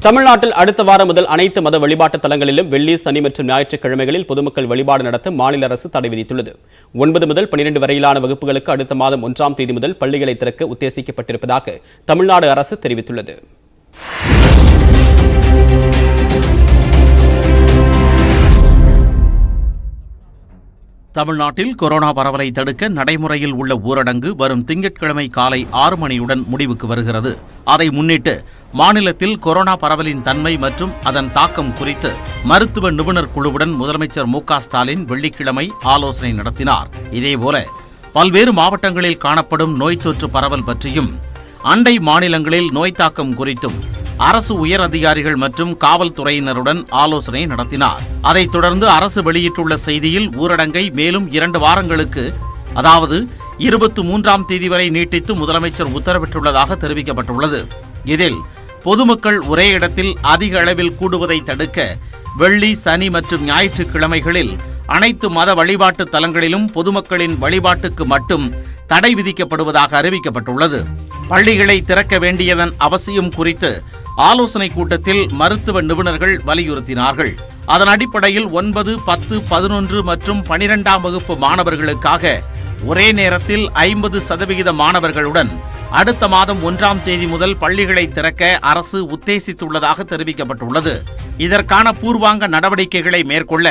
தமிழ்நாட்டில் அடுத்த வாரம் முதல் அனைத்து மத வழிபாட்டு தலங்களிலும் வெள்ளி, சனி மற்றும் ஞாயிற்றுக்கிழமைகளில் பொதுமக்கள் வழிபாடு நடத்த மாநில அரசு தடை விதித்துள்ளது. 9 முதல் 12 வரையிலான வகுப்புகளுக்கு அடுத்த மாதம் 1ஆம் தேதி முதல் பள்ளிகளை திறக்க உத்தேசிக்கப்பட்டிருப்பதாக தமிழ்நாடு அரசு தெரிவித்துள்ளது. தமிழ்நாட்டில் கொரோனா பரவலை தடுக்க நடைமுறையில் உள்ள ஊரடங்கு வரும் திங்கட்கிழமை காலை 6 மணியுடன் முடிவுக்கு வருகிறது. அதை முன்னிட்டு மாநிலத்தில் கொரோனா பரவலின் தன்மை மற்றும் அதன் தாக்கம் குறித்து மருத்துவ நிபுணர் குழுவுடன் முதலமைச்சர் மு.க.ஸ்டாலின் வெள்ளிக்கிழமை ஆலோசனை நடத்தினார். இதேபோல பல்வேறு மாவட்டங்களில் காணப்படும் நோய் தொற்று பரவல் பற்றியும் அண்டை மாநிலங்களில் நோய் தாக்கம் குறித்தும் அரசு உயர் அதிகாரிகள் மற்றும் காவல்துறையினருடன் ஆலோசனை நடத்தினார். அதைத் தொடர்ந்து அரசு வெளியிட்டுள்ள செய்தியில் ஊரடங்கை மேலும் 2 வாரங்களுக்கு, அதாவது 23ஆம் தேதி வரை நீட்டித்து முதலமைச்சர் உத்தரவிட்டுள்ளதாக தெரிவிக்கப்பட்டுள்ளது. இதில் பொதுமக்கள் ஒரே இடத்தில் அதிக அளவில் கூடுவதை தடுக்க வெள்ளி, சனி மற்றும் ஞாயிற்றுக்கிழமைகளில் அனைத்து மத வழிபாட்டு தலங்களிலும் பொதுமக்களின் வழிபாட்டுக்கு மட்டும் தடை விதிக்கப்படுவதாக அறிவிக்கப்பட்டுள்ளது. பள்ளிகளை திறக்க வேண்டியதன் அவசியம் குறித்து ஆலோசனை கூட்டத்தில் மருத்துவ நிபுணர்கள் வலியுறுத்தினார்கள். அதன் அடிப்படையில் 9, 10, 11 மற்றும் 12ஆம் வகுப்பு மாணவர்களுக்காக ஒரே நேரத்தில் 50% மாணவர்களுடன் அடுத்த மாதம் 1ஆம் தேதி முதல் பள்ளிகளை திறக்க அரசு உத்தேசித்துள்ளதாக தெரிவிக்கப்பட்டுள்ளது. இதற்கான பூர்வாங்க நடவடிக்கைகளை மேற்கொள்ள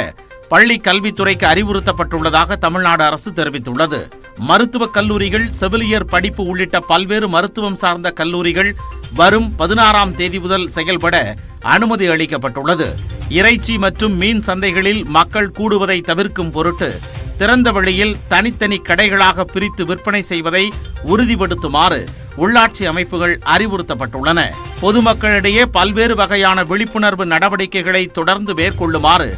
பள்ளி கல்வித்துறைக்கு அறிவுறுத்தப்பட்டுள்ளதாக தமிழ்நாடு அரசு தெரிவித்துள்ளது. மருத்துவக் கல்லூரிகள், செவிலியர் படிப்பு உள்ளிட்ட பல்வேறு மருத்துவம் சார்ந்த கல்லூரிகள் வரும் 16ஆம் தேதி முதல் செயல்பட அனுமதி அளிக்கப்பட்டுள்ளது. இறைச்சி மற்றும் மீன் சந்தைகளில் மக்கள் கூடுவதை தவிர்க்கும் பொருட்டு திறந்த வெளியில் தனித்தனி கடைகளாக பிரித்து விற்பனை செய்வதை உறுதிப்படுத்துமாறு உள்ளாட்சி அமைப்புகள் அறிவுறுத்தப்பட்டுள்ளன. பொதுமக்களிடையே பல்வேறு வகையான விழிப்புணர்வு நடவடிக்கைகளை தொடர்ந்து மேற்கொள்ளுமாறு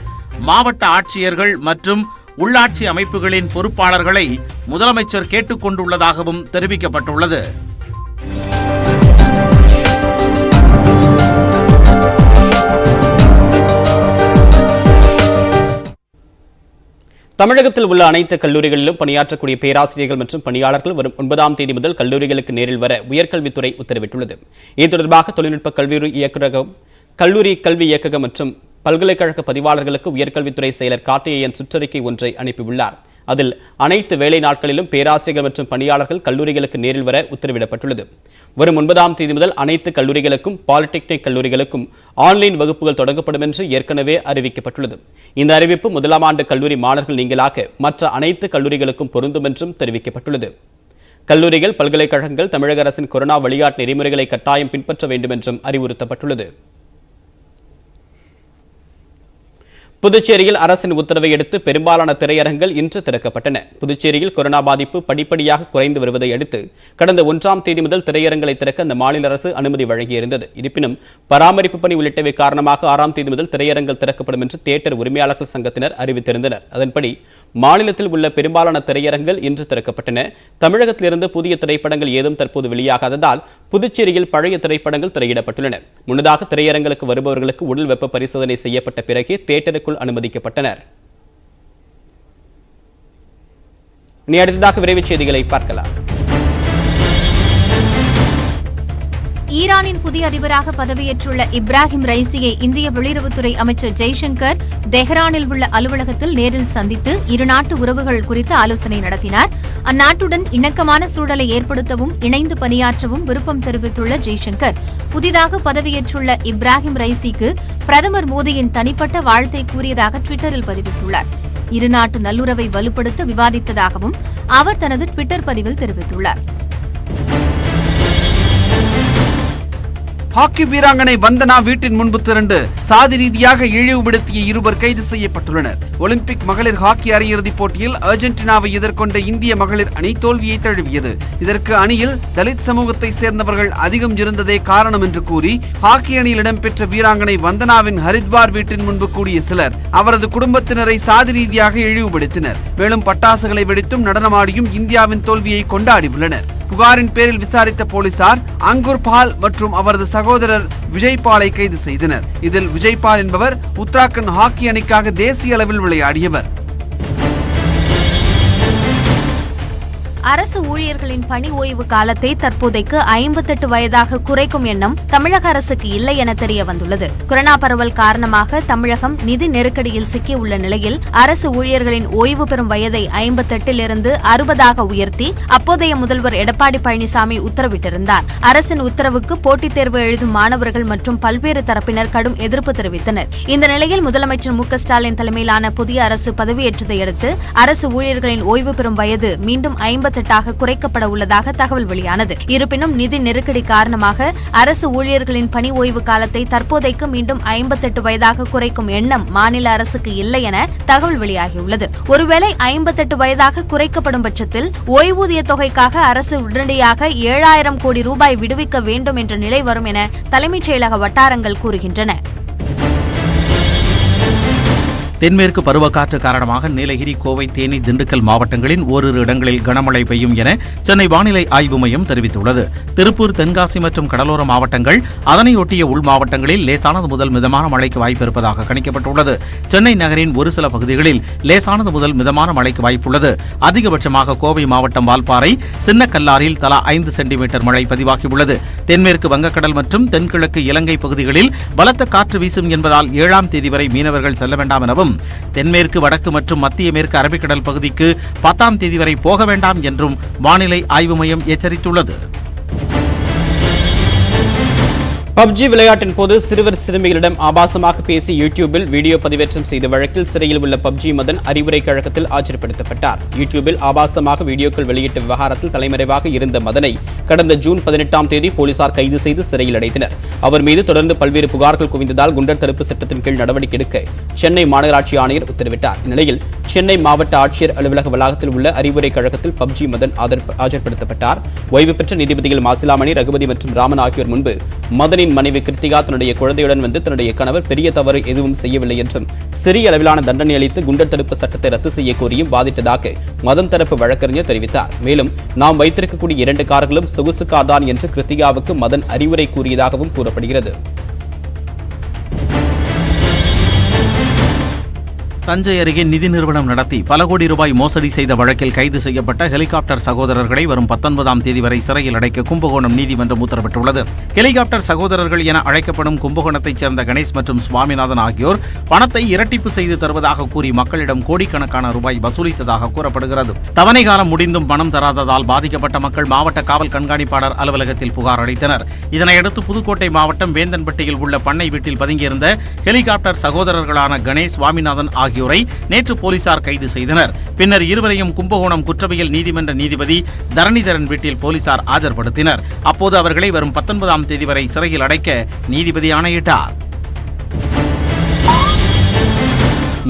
மாவட்ட ஆட்சியர்கள் மற்றும் உள்ளாட்சி அமைப்புகளின் பொறுப்பாளர்களை முதலமைச்சர் கேட்டுக் கொண்டுள்ளதாகவும் தெரிவிக்கப்பட்டுள்ளது. தமிழகத்தில் உள்ள அனைத்து கல்லூரிகளிலும் பணியாற்றக்கூடிய பேராசிரியர்கள் மற்றும் பணியாளர்கள் வரும் 9ஆம் தேதி முதல் கல்லூரிகளுக்கு நேரில் வர உயர்கல்வித்துறை உத்தரவிட்டுள்ளது. இது தொடர்பாக தொழில்நுட்ப கல்வி இயக்குநரகம், கல்லூரி கல்வி இயக்ககம் மற்றும் பல்கலைக்கழக பதிவாளர்களுக்கு உயர்கல்வித்துறை செயலர் கார்த்திகேயன் சுற்றறிக்கை ஒன்றை அனுப்பியுள்ளார். அதில் அனைத்து வேலை நாட்களிலும் பேராசிரியர்கள் மற்றும் பணியாளர்கள் கல்லூரிகளுக்கு நேரில் வர உத்தரவிடப்பட்டுள்ளது. வரும் 9ஆம் தேதி முதல் அனைத்து கல்லூரிகளுக்கும் பாலிடெக்னிக் கல்லூரிகளுக்கும் ஆன்லைன் வகுப்புகள் தொடங்கப்படும் என்று ஏற்கனவே அறிவிக்கப்பட்டுள்ளது. இந்த அறிவிப்பு 1ஆம் ஆண்டு கல்லூரி மாணவர்கள் நீங்களாக மற்ற அனைத்து கல்லூரிகளுக்கும் பொருந்தும் என்றும் தெரிவிக்கப்பட்டுள்ளது. கல்லூரிகள், பல்கலைக்கழகங்கள் தமிழக அரசின் கொரோனா வழிகாட்டு நெறிமுறைகளை கட்டாயம் பின்பற்ற வேண்டும் என்றும் அறிவுறுத்தப்பட்டுள்ளது. புதுச்சேரியில் அரசின் உத்தரவை அடுத்து பெரும்பாலான திரையரங்குகள் இன்று திறக்கப்பட்டன. புதுச்சேரியில் கொரோனா பாதிப்பு படிப்படியாக குறைந்து வருவதை அடுத்து கடந்த 1ஆம் தேதி முதல் திரையரங்களை திறக்க அந்த மாநில அரசு அனுமதி வழங்கியிருந்தது. இருப்பினும் பராமரிப்பு பணி உள்ளிட்டவை காரணமாக 6ஆம் தேதி முதல் திரையரங்குகள் திறக்கப்படும் என்று தியேட்டர் உரிமையாளர்கள் சங்கத்தினர் அறிவித்திருந்தனர். அதன்படி மாநிலத்தில் உள்ள பெரும்பாலான திரையரங்குகள் இன்று திறக்கப்பட்டன. தமிழகத்திலிருந்து புதிய திரைப்படங்கள் ஏதும் தற்போது வெளியாகாததால் புதுச்சேரியில் பழைய திரைப்படங்கள் திரையிடப்பட்டுள்ளன. முன்னதாக திரையரங்களுக்கு வருபவர்களுக்கு உடல் வெப்ப பரிசோதனை செய்யப்பட்ட பிறகே தியேட்டருக்குள் அனுமதிக்கப்பட்டனர். இனி அடுத்ததாக விரைவுச் செய்திகளை பார்க்கலாம். ஈரானின் புதிய அதிபராக பதவியேற்றுள்ள இப்ராஹிம் ரைசியை இந்திய வெளியுறவுத்துறை அமைச்சர் ஜெய்சங்கர் தெஹ்ரானில் உள்ள அலுவலகத்தில் நேரில் சந்தித்து இருநாட்டு உறவுகள் குறித்து ஆலோசனை நடத்தினார். அந்நாட்டுடன் இணக்கமான சூழலை ஏற்படுத்தவும் இணைந்து பணியாற்றவும் விருப்பம் தெரிவித்துள்ள ஜெய்சங்கர் புதிதாக பதவியேற்றுள்ள இப்ராஹிம் ரைசிக்கு பிரதமர் மோடியின் தனிப்பட்ட வாழ்த்தை கூறியதாக ட்விட்டரில் பதிவிட்டுள்ளார். இருநாட்டு நல்லுறவை வலுப்படுத்த விவாதித்ததாகவும் அவர் தனது ட்விட்டர் பதிவில் தெரிவித்துள்ளார். ஹாக்கி வீராங்கனை வந்தனா வீட்டின் முன்பு திரண்டு சாதி ரீதியாக இழிவுபடுத்திய 2 கைது செய்யப்பட்டுள்ளனர். ஒலிம்பிக் மகளிர் ஹாக்கி அரையிறுதிப் போட்டியில் அர்ஜென்டினாவை எதிர்கொண்ட இந்திய மகளிர் அணி தோல்வியை தழுவியது. இதற்கு அணியில் தலித் சமூகத்தை சேர்ந்தவர்கள் அதிகம் இருந்ததே காரணம் என்று கூறி ஹாக்கி அணியில் இடம்பெற்ற வீராங்கனை வந்தனாவின் ஹரித்வார் வீட்டின் முன்பு கூடிய சிலர் அவரது குடும்பத்தினரை சாதி ரீதியாக இழிவுபடுத்தினர். மேலும் பட்டாசுகளை வெடித்தும் நடனமாடியும் இந்தியாவின் தோல்வியை கொண்டாடியுள்ளனர். புகாரின் பேரில் விசாரித்த போலீசார் அங்குர் பால் மற்றும் அவரது சகோதரர் விஜய்பாலை கைது செய்தனர். இதில் விஜய்பால் என்பவர் உத்தராகண்ட் ஹாக்கி அணிக்காக தேசிய அளவில் விளையாடியவர். அரசு ஊழியர்களின் பணி ஓய்வு காலத்தை தற்போதைக்கு 58 வயதாக குறைக்கும் எண்ணம் தமிழக அரசுக்கு இல்லை என தெரிய வந்துள்ளது. கொரோனா பரவல் காரணமாக தமிழகம் நிதி நெருக்கடியில் சிக்கியுள்ள நிலையில் அரசு ஊழியர்களின் ஓய்வு பெறும் வயதை 58 60 உயர்த்தி அப்போதைய முதல்வர் எடப்பாடி பழனிசாமி உத்தரவிட்டிருந்தார். அரசின் உத்தரவுக்கு போட்டித் தேர்வு எழுதும் மாணவர்கள் மற்றும் பல்வேறு தரப்பினர் கடும் எதிர்ப்பு தெரிவித்தனர். இந்த நிலையில் முதலமைச்சர் மு.க. ஸ்டாலின் தலைமையிலான புதிய அரசு பதவியேற்றதை அடுத்து அரசு ஊழியர்களின் ஓய்வு பெறும் வயது மீண்டும் 58 குறைக்கப்பட உள்ளதாக தகவல் வெளியானது. இருப்பினும் நிதி நெருக்கடி காரணமாக அரசு ஊழியர்களின் பணி ஓய்வு காலத்தை தற்போதைக்கு மீண்டும் 58 வயதாக குறைக்கும் எண்ணம் மாநில அரசுக்கு இல்லை என தகவல் வெளியாகியுள்ளது. ஒருவேளை 58 வயதாக குறைக்கப்படும் பட்சத்தில் ஓய்வூதிய தொகைக்காக அரசு உடனடியாக 7000 கோடி ரூபாய் விடுவிக்க வேண்டும் என்ற நிலை வரும் என தலைமைச் செயலக வட்டாரங்கள் கூறுகின்றன. தென்மேற்கு பருவக்காற்று காரணமாக நீலகிரி, கோவை, தேனி, திண்டுக்கல் மாவட்டங்களின் ஓரிரு இடங்களில் கனமழை பெய்யும் என சென்னை வானிலை ஆய்வு மையம் தெரிவித்துள்ளது. திருப்பூர், தென்காசி மற்றும் கடலோர மாவட்டங்கள், அதனையொட்டிய உள் மாவட்டங்களில் லேசானது முதல் மிதமான மழைக்கு வாய்ப்பு இருப்பதாக கணிக்கப்பட்டுள்ளது. சென்னை நகரின் ஒரு சில பகுதிகளில் லேசானது முதல் மிதமான மழைக்கு வாய்ப்புள்ளது. அதிகபட்சமாக கோவை மாவட்டம் வால்பாறை, சின்னக்கல்லாரில் தலா 5 சென்டிமீட்டர் மழை பதிவாகியுள்ளது. தென்மேற்கு வங்கக்கடல் மற்றும் தென்கிழக்கு இலங்கை பகுதிகளில் பலத்த காற்று வீசும் என்பதால் 7ஆம் தேதி வரை மீனவர்கள் செல்ல வேண்டாம் எனவும், தென்மேற்கு, வடக்கு மற்றும் மத்திய மேற்கு அரபிக்கடல் பகுதிக்கு 10ஆம் தேதி வரை போக வேண்டாம் என்றும் வானிலை ஆய்வு மையம் எச்சரித்துள்ளது. பப்ஜி விளையாட்டின் போது சிறுவர் சிறுமிகளிடம் ஆபாசமாக பேசி யூடியூபில் வீடியோ பதிவேற்றம் செய்த வழக்கில் சிறையில் உள்ள பப்ஜி மதன் அறிவுரை கழகத்தில் ஆஜர்படுத்தப்பட்டார். யூடியூபில் ஆபாசமாக வீடியோக்கள் வெளியிட்ட விவகாரத்தில் தலைமறைவாக இருந்த மதனை கடந்த ஜூன் 18ஆம் தேதி போலீசார் கைது செய்து சிறையில் அடைத்தனர். அவர் மீது தொடர்ந்து பல்வேறு புகார்கள் குவிந்ததால் குண்டர் தடுப்பு சட்டத்தின் கீழ் நடவடிக்கை எடுக்க சென்னை மாநகராட்சி ஆணையர் உத்தரவிட்டார். இந்நிலையில் சென்னை மாவட்ட ஆட்சியர் அலுவலக வளாகத்தில் உள்ள அறிவுரை கழகத்தில் பப்ஜி மதன் ஆஜர்படுத்தப்பட்டார். ஓய்வு பெற்ற நீதிபதிகள் மாசிலாமணி, ரகுபதி மற்றும் ராமன் ஆகியோர் முன்பு மதனின் மனைவி கிருத்திகா தன்னுடைய குழந்தையுடன் வந்து தன்னுடைய கணவர் பெரிய தவறு எதுவும் செய்யவில்லை என்றும் சிறிய அளவிலான தண்டனை அளித்து குண்டர் தடுப்பு சட்டத்தை ரத்து செய்ய கோரியும் வாதிட்டதாக மதன் தரப்பு வழக்கறிஞர் தெரிவித்தார். மேலும் நாம் வைத்திருக்கக்கூடிய 2 கார்களும் சொகுசு கார்தான் என்று கிருத்திகாவுக்கு மதன் அறிவுரை கூறியதாகவும் கூறப்படுகிறது. தஞ்சை அருகே நிதி நிறுவனம் நடத்தி பல கோடி ரூபாய் மோசடி செய்த வழக்கில் கைது செய்யப்பட்ட ஹெலிகாப்டர் சகோதரர்களை வரும் 19ஆம் தேதி வரை சிறையில் அடைக்க கும்பகோணம் நீதிமன்றம் உத்தரவிட்டுள்ளது. ஹெலிகாப்டர் சகோதரர்கள் என அழைக்கப்படும் கும்பகோணத்தைச் சேர்ந்த கணேஷ் மற்றும் சுவாமிநாதன் ஆகியோர் பணத்தை இரட்டிப்பு செய்து தருவதாக கூறி மக்களிடம் கோடிக்கணக்கான ரூபாய் வசூலித்ததாக கூறப்படுகிறது. தவணை காலம் முடிந்தும் பணம் தராததால் பாதிக்கப்பட்ட மக்கள் மாவட்ட காவல் கண்காணிப்பாளர் அலுவலகத்தில் புகார் அளித்தனர். இதனையடுத்து புதுக்கோட்டை மாவட்டம் வேந்தன்பட்டியில் உள்ள பண்ணை வீட்டில் பதுங்கியிருந்த ஹெலிகாப்டர் சகோதரர்களான கணேஷ், சுவாமிநாதன் ஆகியோரை நேற்று போலீசார் கைது செய்தனர். பின்னர் இருவரையும் கும்பகோணம் குற்றவியல் நீதிமன்ற நீதிபதி தரணிதரன் வீட்டில் போலீசார் ஆஜர்படுத்தினர். அப்போது அவர்களை வரும் 19ஆம் தேதி வரை சிறையில் அடைக்க நீதிபதி ஆணையிட்டார்.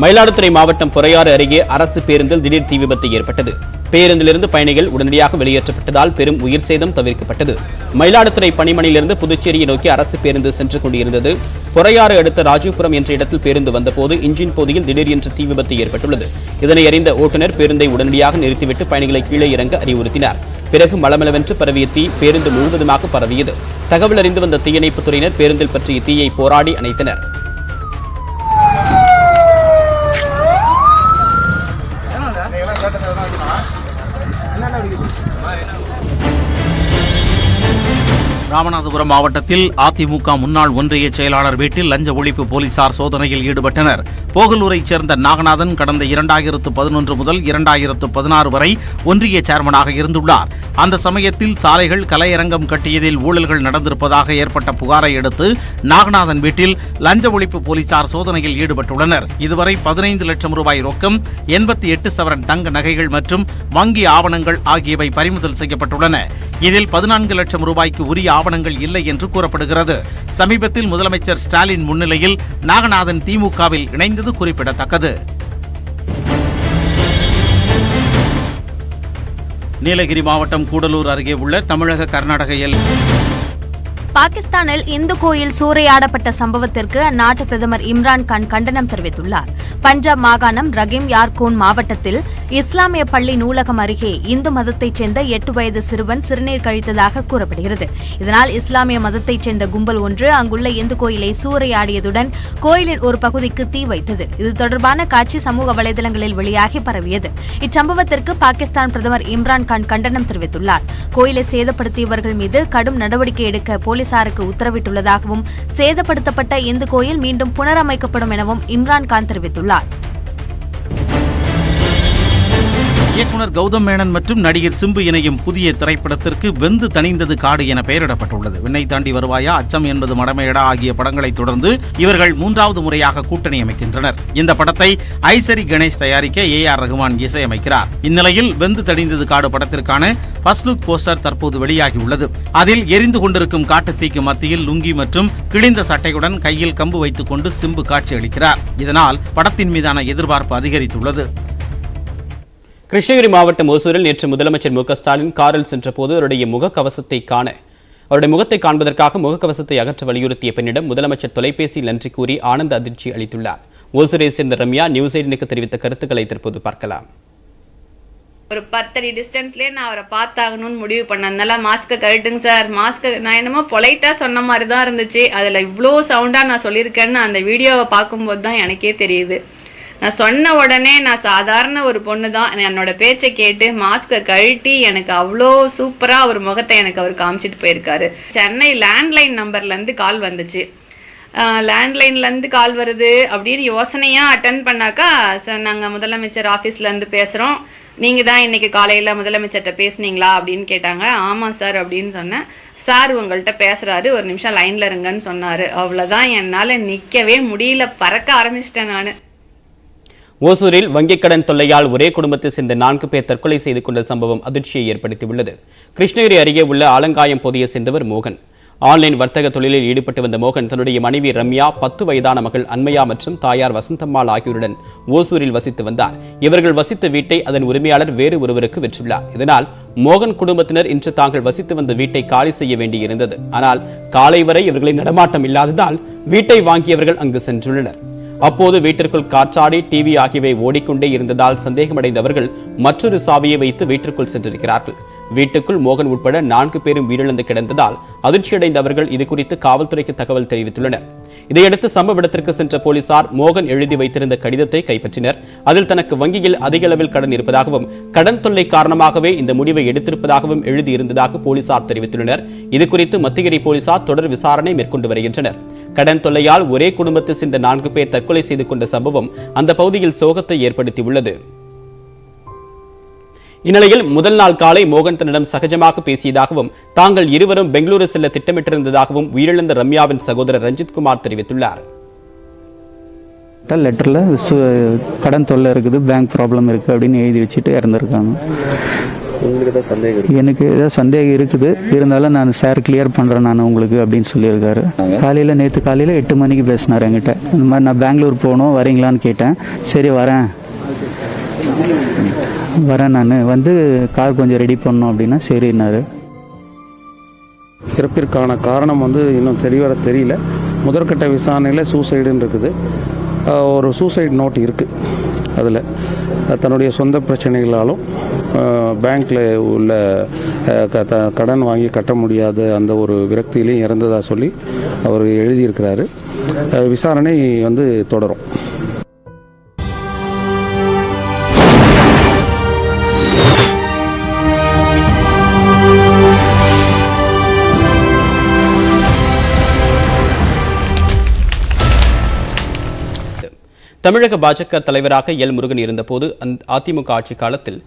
மயிலாடுதுறை மாவட்டம் பொறையாறு அருகே அரசு பேருந்தில் திடீர் தீ விபத்து ஏற்பட்டது. பேருந்திலிருந்து பயணிகள் உடனடியாக வெளியேற்றப்பட்டதால் பெரும் உயிர் சேதம் தவிர்க்கப்பட்டது. மயிலாடுதுறை பணிமனையிலிருந்து புதுச்சேரியை நோக்கி அரசு பேருந்து சென்று கொண்டிருந்தது. பொறையாறு அடுத்த ராஜீவ்புரம் என்ற இடத்தில் பேருந்து வந்தபோது இன்ஜின் பகுதியில் திடீரென்று தீ விபத்து ஏற்பட்டுள்ளது. இதனை அறிந்த ஓட்டுநர் பேருந்தை உடனடியாக நிறுத்திவிட்டு பயணிகளை கீழே இறங்க அறிவுறுத்தினார். பிறகு மளமளவென்று பரவிய தீ பேருந்து முழுவதுமாக பரவியது. தகவல் அறிந்து வந்த தீயணைப்புத் துறையினர் பேருந்தில் பற்றிய தீயை போராடி அணைத்தனர். ராமநாதபுரம் மாவட்டத்தில் அதிமுக முன்னாள் ஒன்றிய செயலாளர் வீட்டில் லஞ்ச ஒழிப்பு போலீசார் சோதனையில் ஈடுபட்டனர். போகலூரைச் சேர்ந்த நாகநாதன் கடந்த 2011 முதல் 2016 வரை ஒன்றிய சேர்மனாக இருந்துள்ளார். அந்த சமயத்தில் சாலைகள், கலையரங்கம் கட்டியதில் ஊழல்கள் நடந்திருப்பதாக ஏற்பட்ட புகாரை அடுத்து நாகநாதன் வீட்டில் லஞ்ச ஒழிப்பு போலீசார் சோதனையில் ஈடுபட்டுள்ளனர். இதுவரை 15 லட்சம் ரூபாய் ரொக்கம், 88 சவரன் தங்க நகைகள் மற்றும் வங்கி ஆவணங்கள் ஆகியவை பறிமுதல் செய்யப்பட்டுள்ளன. இதில் 14 லட்சம் ரூபாய்க்கு உரிய ஆவணங்கள் இல்லை என்று கூறப்படுகிறது. சமீபத்தில் முதலமைச்சர் ஸ்டாலின் முன்னிலையில் நாகநாதன் திமுகவில் இணைந்தது குறிப்பிடத்தக்கது. நீலகிரி மாவட்டம் கூடலூர் அருகே உள்ள தமிழக கர்நாடக எல்லை பாகிஸ்தானில் இந்து கோயில் சூறையாடப்பட்ட சம்பவத்திற்கு அந்நாட்டு பிரதமர் இம்ரான் கான் கண்டனம் தெரிவித்துள்ளார். பஞ்சாப் மாகாணம் ரகிம் யார்கூன் மாவட்டத்தில் இஸ்லாமிய பள்ளி நூலகம் அருகே இந்து மதத்தைச் சேர்ந்த 8 வயது சிறுவன் சிறுநீர் கழித்ததாக கூறப்படுகிறது. இதனால் இஸ்லாமிய மதத்தைச் சேர்ந்த கும்பல் ஒன்று அங்குள்ள இந்து கோயிலை சூறையாடியதுடன் கோயிலின் ஒரு பகுதிக்கு தீ வைத்தது. இது தொடர்பான காட்சி சமூக வலைதளங்களில் வெளியாகி பரவியது. இச்சம்பவத்திற்கு பாகிஸ்தான் பிரதமர் இம்ரான்கான் கண்டனம் தெரிவித்துள்ளார். கோயிலை சேதப்படுத்தியவர்கள் மீது கடும் நடவடிக்கை எடுக்க போலீசாருக்கு உத்தரவிட்டுள்ளதாகவும் சேதப்படுத்தப்பட்ட இந்து கோயில் மீண்டும் புனரமைக்கப்படும் எனவும் இம்ரான்கான் தெரிவித்துள்ளார். இயக்குனர் கௌதம் மேனன் மற்றும் நடிகர் சிம்பு இணையும் புதிய திரைப்படத்திற்கு வெந்து தணிந்தது காடு என பெயரிடப்பட்டுள்ளது. விண்ணை தாண்டி வருவாயா, அச்சம் என்பது மடமையடா ஆகிய படங்களை தொடர்ந்து இவர்கள் 3வது முறையாக கூட்டணி அமைக்கின்றனர். இந்த படத்தை ஐசரி கணேஷ் தயாரிக்க AR ரகுமான் இசையமைக்கிறார். இந்நிலையில் வெந்து தணிந்தது காடு படத்திற்கான ஃபர்ஸ்ட் லுக் போஸ்டர் தற்போது வெளியாகியுள்ளது. அதில் எரிந்து கொண்டிருக்கும் காட்டுத்தீக்கு மத்தியில் லுங்கி மற்றும் கிழிந்த சட்டையுடன் கையில் கம்பு வைத்துக் கொண்டு சிம்பு காட்சியளிக்கிறார். இதனால் படத்தின் மீதான எதிர்பார்ப்பு அதிகரித்துள்ளது. கிருஷ்ணகிரி மாவட்டம் ஓசூரில் நேற்று முதலமைச்சர் மு.க. ஸ்டாலின் காரில் சென்றபோது அவருடைய முகத்தை காண்பதற்காக முகக்கவசத்தை அகற்ற வலியுறுத்திய பெண்ணிடம் முதலமைச்சர் தொலைபேசியில் நன்றி கூறி ஆனந்த அதிர்ச்சி அளித்துள்ளார். ஓசூரை சேர்ந்த ரம்யா நியூஸ் 8க்கு தெரிவித்த கருத்துக்களை தற்போது பார்க்கலாம். ஒரு 10 அடி டிஸ்டன்ஸ்லேயே நான் அவரை பார்த்தாகணும்னு முடிவு பண்ணதுனால மாஸ்க்கை கழட்டுங்க சார், மாஸ்க்கு நான் என்னமோ பொலைட்டாக சொன்ன மாதிரி தான் இருந்துச்சு. அதில் இவ்வளோ சவுண்டாக நான் சொல்லியிருக்கேன்னு அந்த வீடியோவை பார்க்கும்போது தான் எனக்கே தெரியுது. நான் சொன்ன உடனே நான் சாதாரண ஒரு பொண்ணு தான் என்னோட பேச்சை கேட்டு மாஸ்கை கழட்டி எனக்கு அவ்வளோ சூப்பராக ஒரு முகத்தை எனக்கு அவர் காமிச்சிட்டு போயிருக்காரு. சென்னை லேண்ட்லைன் நம்பர்லேருந்து கால் வந்துச்சு. லேண்ட்லைன்லேருந்து கால் வருது அப்படின்னு யோசனையாக அட்டன் பண்ணாக்கா, சார் நாங்கள் முதலமைச்சர் ஆஃபீஸ்லேருந்து பேசுகிறோம், நீங்கள் தான் இன்றைக்கி காலையில் முதலமைச்சர்கிட்ட பேசுனீங்களா அப்படின்னு கேட்டாங்க. ஆமாம் சார் அப்படின்னு சொன்னேன். சார் உங்கள்கிட்ட பேசுகிறாரு, ஒரு நிமிஷம் லைனில் இருங்கன்னு சொன்னார். அவ்வளோதான், என்னால் நிற்கவே முடியல, பறக்க ஆரம்பிச்சிட்டேன் நான். ஓசூரில் வங்கிக் கடன் தொல்லையால் ஒரே குடும்பத்தை சேர்ந்த 4 பேர் தற்கொலை செய்து கொண்ட சம்பவம் அதிர்ச்சியை ஏற்படுத்தியுள்ளது. கிருஷ்ணகிரி அருகே உள்ள ஆலங்காயம் பகுதியை சேர்ந்தவர் மோகன். ஆன்லைன் வர்த்தக தொழிலில் ஈடுபட்டு வந்த மோகன் தன்னுடைய மனைவி ரம்யா, 10 வயதான மகள் அன்மையா மற்றும் தாயார் வசந்தம்மாள் ஆகியோருடன் ஓசூரில் வசித்து வந்தார். இவர்கள் வசித்த வீட்டை அதன் உரிமையாளர் வேறு ஒருவருக்கு விற்றுள்ளார். இதனால் மோகன் குடும்பத்தினர் இன்று தாங்கள் வசித்து வந்த வீட்டை காலி செய்ய வேண்டியிருந்தது. ஆனால் காலை வரை இவர்களின் நடமாட்டம் இல்லாததால் வீட்டை வாங்கியவர்கள் அங்கு சென்றுள்ளனர். அப்போது வீட்டிற்குள் காற்றாடி, டிவி ஆகியவை ஓடிக்கொண்டே இருந்ததால் சந்தேகமடைந்தவர்கள் மற்றொரு சாவியை வைத்து வீட்டிற்குள் சென்றிருக்கிறார்கள். வீட்டுக்குள் மோகன் உட்பட 4 பேரும் உயிரிழந்து கிடந்ததால் அதிர்ச்சியடைந்த அவர்கள் இதுகுறித்து காவல்துறைக்கு தகவல் தெரிவித்துள்ளனர். இதையடுத்து சம்பவ இடத்திற்கு சென்ற போலீசார் மோகன் எழுதி வைத்திருந்த கடிதத்தை கைப்பற்றினர். அதில் தனக்கு வங்கியில் அதிக அளவில் கடன் இருப்பதாகவும் கடன் தொல்லை காரணமாகவே இந்த முடிவை எடுத்திருப்பதாகவும் எழுதியிருந்ததாக போலீசார் தெரிவித்துள்ளனர். இதுகுறித்து மத்திகிரி போலீசார் தொடர் விசாரணை மேற்கொண்டு வருகின்றனர். கடன் தொல்லையால் ஒரே குடும்பத்தை சேர்ந்த 4 பேர் தற்கொலை செய்து கொண்ட சம்பவம் அந்த பகுதியில் சோகத்தை ஏற்படுத்தியுள்ளது. இந்நிலையில் முதல் நாள் காலை மோகன் தன்னிடம் சகஜமாக பேசியதாகவும் தாங்கள் இருவரும் பெங்களூரு செல்ல திட்டமிட்டிருந்ததாகவும் உயிரிழந்த ரம்யாவின் சகோதரர் ரஞ்சித் குமார் தெரிவித்துள்ளார். லெட்டரில் கடன் தொல்லை இருக்குது, பேங்க் ப்ராப்ளம் இருக்குது அப்படின்னு எழுதி வச்சுட்டு இறந்துருக்காங்க. எனக்கு ஏதாவது சந்தேகம் இருக்குது, இருந்தாலும் நான் சார் கிளியர் பண்ணுறேன் நான் உங்களுக்கு அப்படின்னு சொல்லியிருக்காரு. நேற்று காலையில் 8 மணிக்கு பேசினார் என்கிட்ட. இந்த மாதிரி நான் பெங்களூர் போகணும் வரீங்களான்னு கேட்டேன். சரி வரேன் நான் வந்து கார் கொஞ்சம் ரெடி பண்ணணும் அப்படின்னா சரின்னாரு. இறப்பிற்கான காரணம் வந்து இன்னும் தெரியல. முதற்கட்ட விசாரணையில் சூசைடுன்னு இருக்குது. ஒரு சூசைட் நோட் இருக்குது. அதில் தன்னுடைய சொந்த பிரச்சனைகளாலும் பேங்க்கில் உள்ள கடன் வாங்கி கட்ட முடியாத அந்த ஒரு விரக்தியிலையும் இறந்ததாக சொல்லி அவர் எழுதியிருக்கிறாரு. விசாரணை வந்து தொடரும். தமிழக பாஜக தலைவராக எல் முருகன் இருந்தபோது அதிமுக ஆட்சி காலத்தில்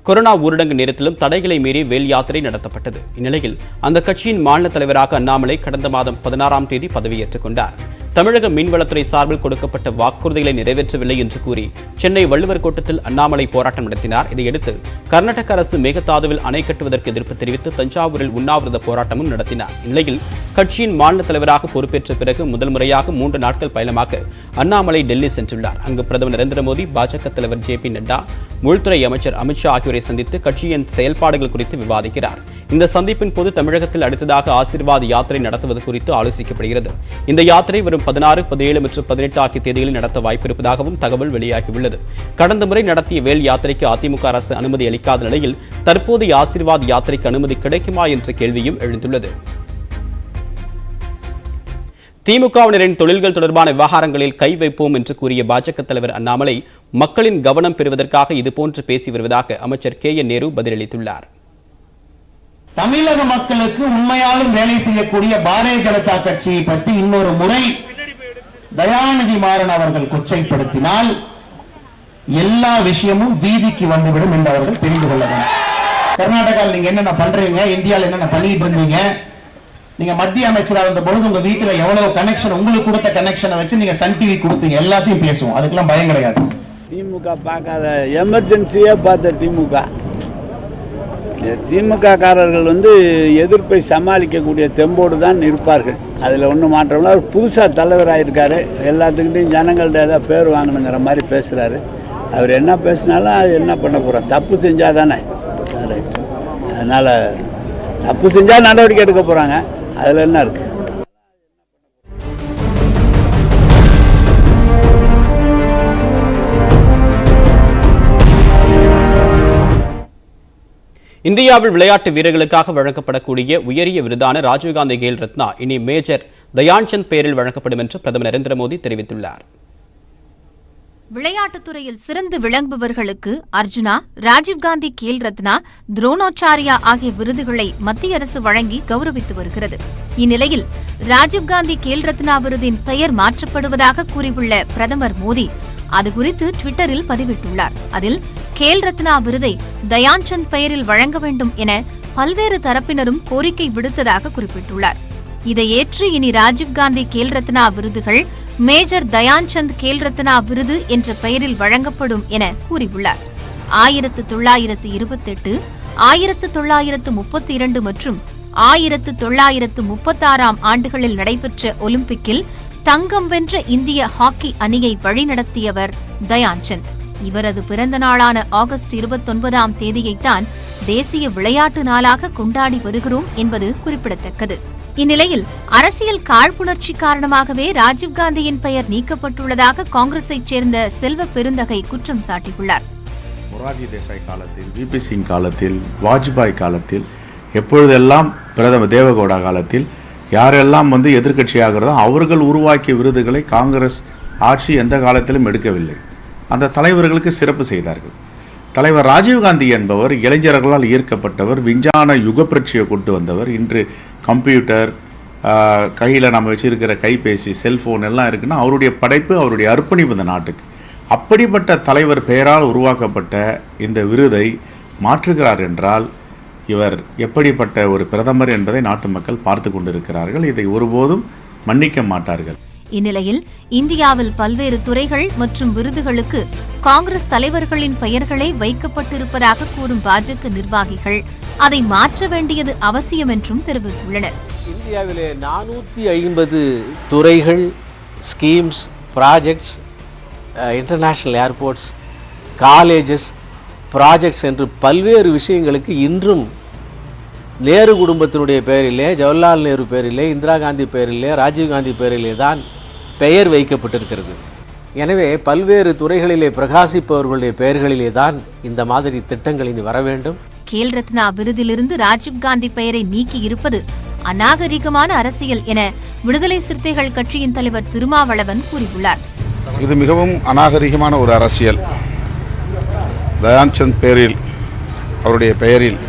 கொரோனா ஊரடங்கு நேரத்திலும் தடைகளை மீறி வேல் யாத்திரை நடத்தப்பட்டது. இந்நிலையில் அந்த கட்சியின் மாநில தலைவராக அண்ணாமலை கடந்த மாதம் 16ஆம் தேதி பதவியேற்றுக் கொண்டார். தமிழக மீன்வளத்துறை சார்பில் கொடுக்கப்பட்ட வாக்குறுதிகளை நிறைவேற்றவில்லை என்று கூறி சென்னை வள்ளுவர் கோட்டத்தில் அண்ணாமலை போராட்டம் நடத்தினார். இதையடுத்து கர்நாடக அரசு மேகதாதுவில் அணை கட்டுவதற்கு எதிர்ப்பு தெரிவித்து தஞ்சாவூரில் உண்ணாவிரத போராட்டமும் நடத்தினார். இந்நிலையில் கட்சியின் மாநில தலைவராக பொறுப்பேற்ற பிறகு முதல் முறையாக 3 நாட்கள் பயணமாக அண்ணாமலை டெல்லி சென்றுள்ளார். அங்கு பிரதமர் நரேந்திர மோடி, பாஜக தலைவர் JP நட்டா, உள்துறை அமைச்சர் அமித்ஷா ஆகியோரை சந்தித்து கட்சியின் செயல்பாடுகள் குறித்து விவாதிக்கிறார். இந்த சந்திப்பின் போது தமிழகத்தில் அடுத்ததாக ஆசீர்வாத் யாத்திரை நடத்துவது குறித்து ஆலோசிக்கப்படுகிறது. இந்த யாத்திரை வரும் 16, 17 மற்றும் 18 ஆகிய தேதிகளில் நடத்த வாய்ப்பிருப்பதாகவும் தகவல் வெளியாகியுள்ளது. கடந்த முறை நடத்திய வேல் யாத்திரைக்கு அதிமுக அரசு அனுமதி அளிக்காத நிலையில் தற்போதைய ஆசீர்வாத் யாத்திரைக்கு அனுமதி கிடைக்குமா என்ற கேள்வியும் எழுந்துள்ளது. திமுகவினரின் தொழில்கள் தொடர்பான விவகாரங்களில் கை வைப்போம் என்று கூறிய பாஜக தலைவர் அண்ணாமலை மக்களின் கவனம் பெறுவதற்காக இதுபோன்று பேசி வருவதாக அமைச்சர் KN நேரு பதிலளித்துள்ளார். தமிழக மக்களுக்கு உண்மையாலும் வேலை செய்யக்கூடிய பாரதிய ஜனதா கட்சியை பற்றி இன்னொரு முறை தயாநிதி மாறன் அவர்கள் கொச்சைப்படுத்தினால் எல்லா விஷயமும் வீதிக்கு வந்துவிடும் என்று அவர்கள் தெரிந்து கொள்ள வேண்டும். கர்நாடகாவில் நீங்க என்னென்ன பண்றீங்க, இந்தியாவில் என்னென்ன பண்ணிட்டு இருந்தீங்க, நீங்க மத்திய அமைச்சராக இருந்த பொழுது உங்க வீட்டுல எவ்வளவு கனெக்ஷன், உங்களுக்கு கொடுத்த கனெக்ஷனை வச்சு நீங்க சன் டிவி கொடுத்தீங்க, எல்லாத்தையும் பேசுவோம், அதுக்கெல்லாம் பயம் கிடையாது. திமுக பார்க்காத எமர்ஜென்சியே பார்த்த திமுக காரர்கள் எதிர்ப்பை சமாளிக்கக்கூடிய தெம்போடு தான் இருப்பார்கள். அதில் ஒன்றும் மாற்றம்ல. அவர் புதுசாக தலைவராயிருக்காரு, எல்லாத்துக்கிட்டையும் ஜனங்கள்ட்ட ஏதாவது பேர் வாங்கணுங்கிற மாதிரி பேசுகிறாரு. அவர் என்ன பேசினாலும் அது என்ன பண்ண போகிறோம், தப்பு செஞ்சால் தானே. ரைட், அதனால் தப்பு செஞ்சால் நடவடிக்கை எடுக்க போகிறாங்க, அதில் என்ன இருக்குது. இந்தியாவில் விளையாட்டு வீரர்களுக்காக வழங்கப்படக்கூடிய உயரிய விருதான ராஜீவ்காந்தி கேல் ரத்னா இனி மேஜர் தயான்சந்த் பெயரில் வழங்கப்படும் என்று பிரதமர் நரேந்திர மோடி தெரிவித்துள்ளார். விளையாட்டுத் துறையில் சிறந்து விளங்குபவர்களுக்கு அர்ஜுனா, ராஜீவ்காந்தி கேல் ரத்னா, துரோணாச்சாரியா ஆகிய விருதுகளை மத்திய அரசு வழங்கி கௌரவித்து வருகிறது. இந்நிலையில் ராஜீவ்காந்தி கேல் ரத்னா விருதின் பெயர் மாற்றப்படுவதாக கூறியுள்ள பிரதமர் மோடி அது குறித்து ட்விட்டரில் பதிவிட்டுள்ளார். அதில் கேல் ரத்னா விருதை தயான்சந்த் பெயரில் வழங்க வேண்டும் என பல்வேறு தரப்பினரும் கோரிக்கை விடுத்ததாக குறிப்பிட்டுள்ளார். இதை ஏற்று இனி ராஜீவ்காந்தி கேல் ரத்னா விருதுகள் மேஜர் தயான்சந்த் கேல் ரத்னா விருது என்ற பெயரில் வழங்கப்படும் என கூறியுள்ளார். 1928, 1932 மற்றும் 1936 ஆண்டுகளில் நடைபெற்ற ஒலிம்பிக்கில் தங்கம் வென்ற இந்திய ஹாக்கி அணியை வழிநடத்தியவர் தயான்சந்த். இவரது பிறந்த நாளான ஆகஸ்ட் 29ஆம் தேதியைத்தான் தேசிய விளையாட்டு நாளாக கொண்டாடி வருகிறோம் என்பது குறிப்பிடத்தக்கது. இந்நிலையில் அரசியல் காழ்ப்புணர்ச்சி காரணமாகவே ராஜீவ்காந்தியின் பெயர் நீக்கப்பட்டுள்ளதாக காங்கிரஸைச் சேர்ந்த செல்வ பெருந்தகை குற்றம் சாட்டியுள்ளார். மொரார்ஜி தேசாய் காலத்தில், VP சிங் காலத்தில், வாஜ்பாய் காலத்தில், எப்பொழுதெல்லாம் பிரதமர் தேவகவுடா காலத்தில் யாரெல்லாம் எதிர்க்கட்சியாகிறதோ அவர்கள் உருவாக்கிய விருதுகளை காங்கிரஸ் ஆட்சி எந்த காலத்திலும் எடுக்கவில்லை. அந்த தலைவர்களுக்கு சிறப்பு செய்தார்கள். தலைவர் ராஜீவ்காந்தி என்பவர் இளைஞர்களால் ஈர்க்கப்பட்டவர், விஞ்ஞான யுக புரட்சியை கொண்டு வந்தவர். இன்று கம்ப்யூட்டர், கையில் நம்ம வச்சிருக்கிற கைபேசி, செல்ஃபோன் எல்லாம் இருக்குன்னா அவருடைய படைப்பு, அவருடைய அர்ப்பணிப்பு இந்த நாட்டுக்கு. அப்படிப்பட்ட தலைவர் பெயரால் உருவாக்கப்பட்ட இந்த விருதை மாற்றுகிறார் என்றால் இவர் எப்படிப்பட்ட ஒரு பிரதமர் என்பதை நாட்டு மக்கள் பார்த்து கொண்டிருக்கிறார்கள். இதை ஒருபோதும் மன்னிக்க மாட்டார்கள். இந்நிலையில் இந்தியாவில் பல்வேறு துறைகள் மற்றும் விருதுகளுக்கு காங்கிரஸ் தலைவர்களின் பெயர்களே வைக்கப்பட்டிருப்பதாக கூறும் பாஜக நிர்வாகிகள் அதை மாற்ற வேண்டியது அவசியம் என்றும் தெரிவித்துள்ளனர். இந்தியாவிலே 450 துறைகள், schemes, projects, international airports, colleges, projects என்று பல்வேறு விஷயங்களுக்கு இன்றும் நேரு குடும்பத்தினுடைய பெயரிலே, ஜவஹர்லால் நேரு பெயரிலே, இந்திரா காந்தி பெயரிலே, ராஜீவ்காந்தி பெயரிலே தான் பெயர் வைக்கப்பட்டிருக்கிறது. எனவே பல்வேறு துறைகளிலே பிரகாசிப்பவர்களுடைய பெயர்களிலே தான் இந்த மாதிரி திட்டங்கள் இனி வர வேண்டும். கேல் ரத்னா விருதிலிருந்து ராஜீவ்காந்தி பெயரை நீக்கி இருப்பது அநாகரிகமான அரசியல் என விடுதலை சிறுத்தைகள் கட்சியின் தலைவர் திருமாவளவன் கூறியுள்ளார். இது மிகவும் அநாகரிகமான ஒரு அரசியல். தயான்சந்த் பெயரில், அவருடைய பெயரில்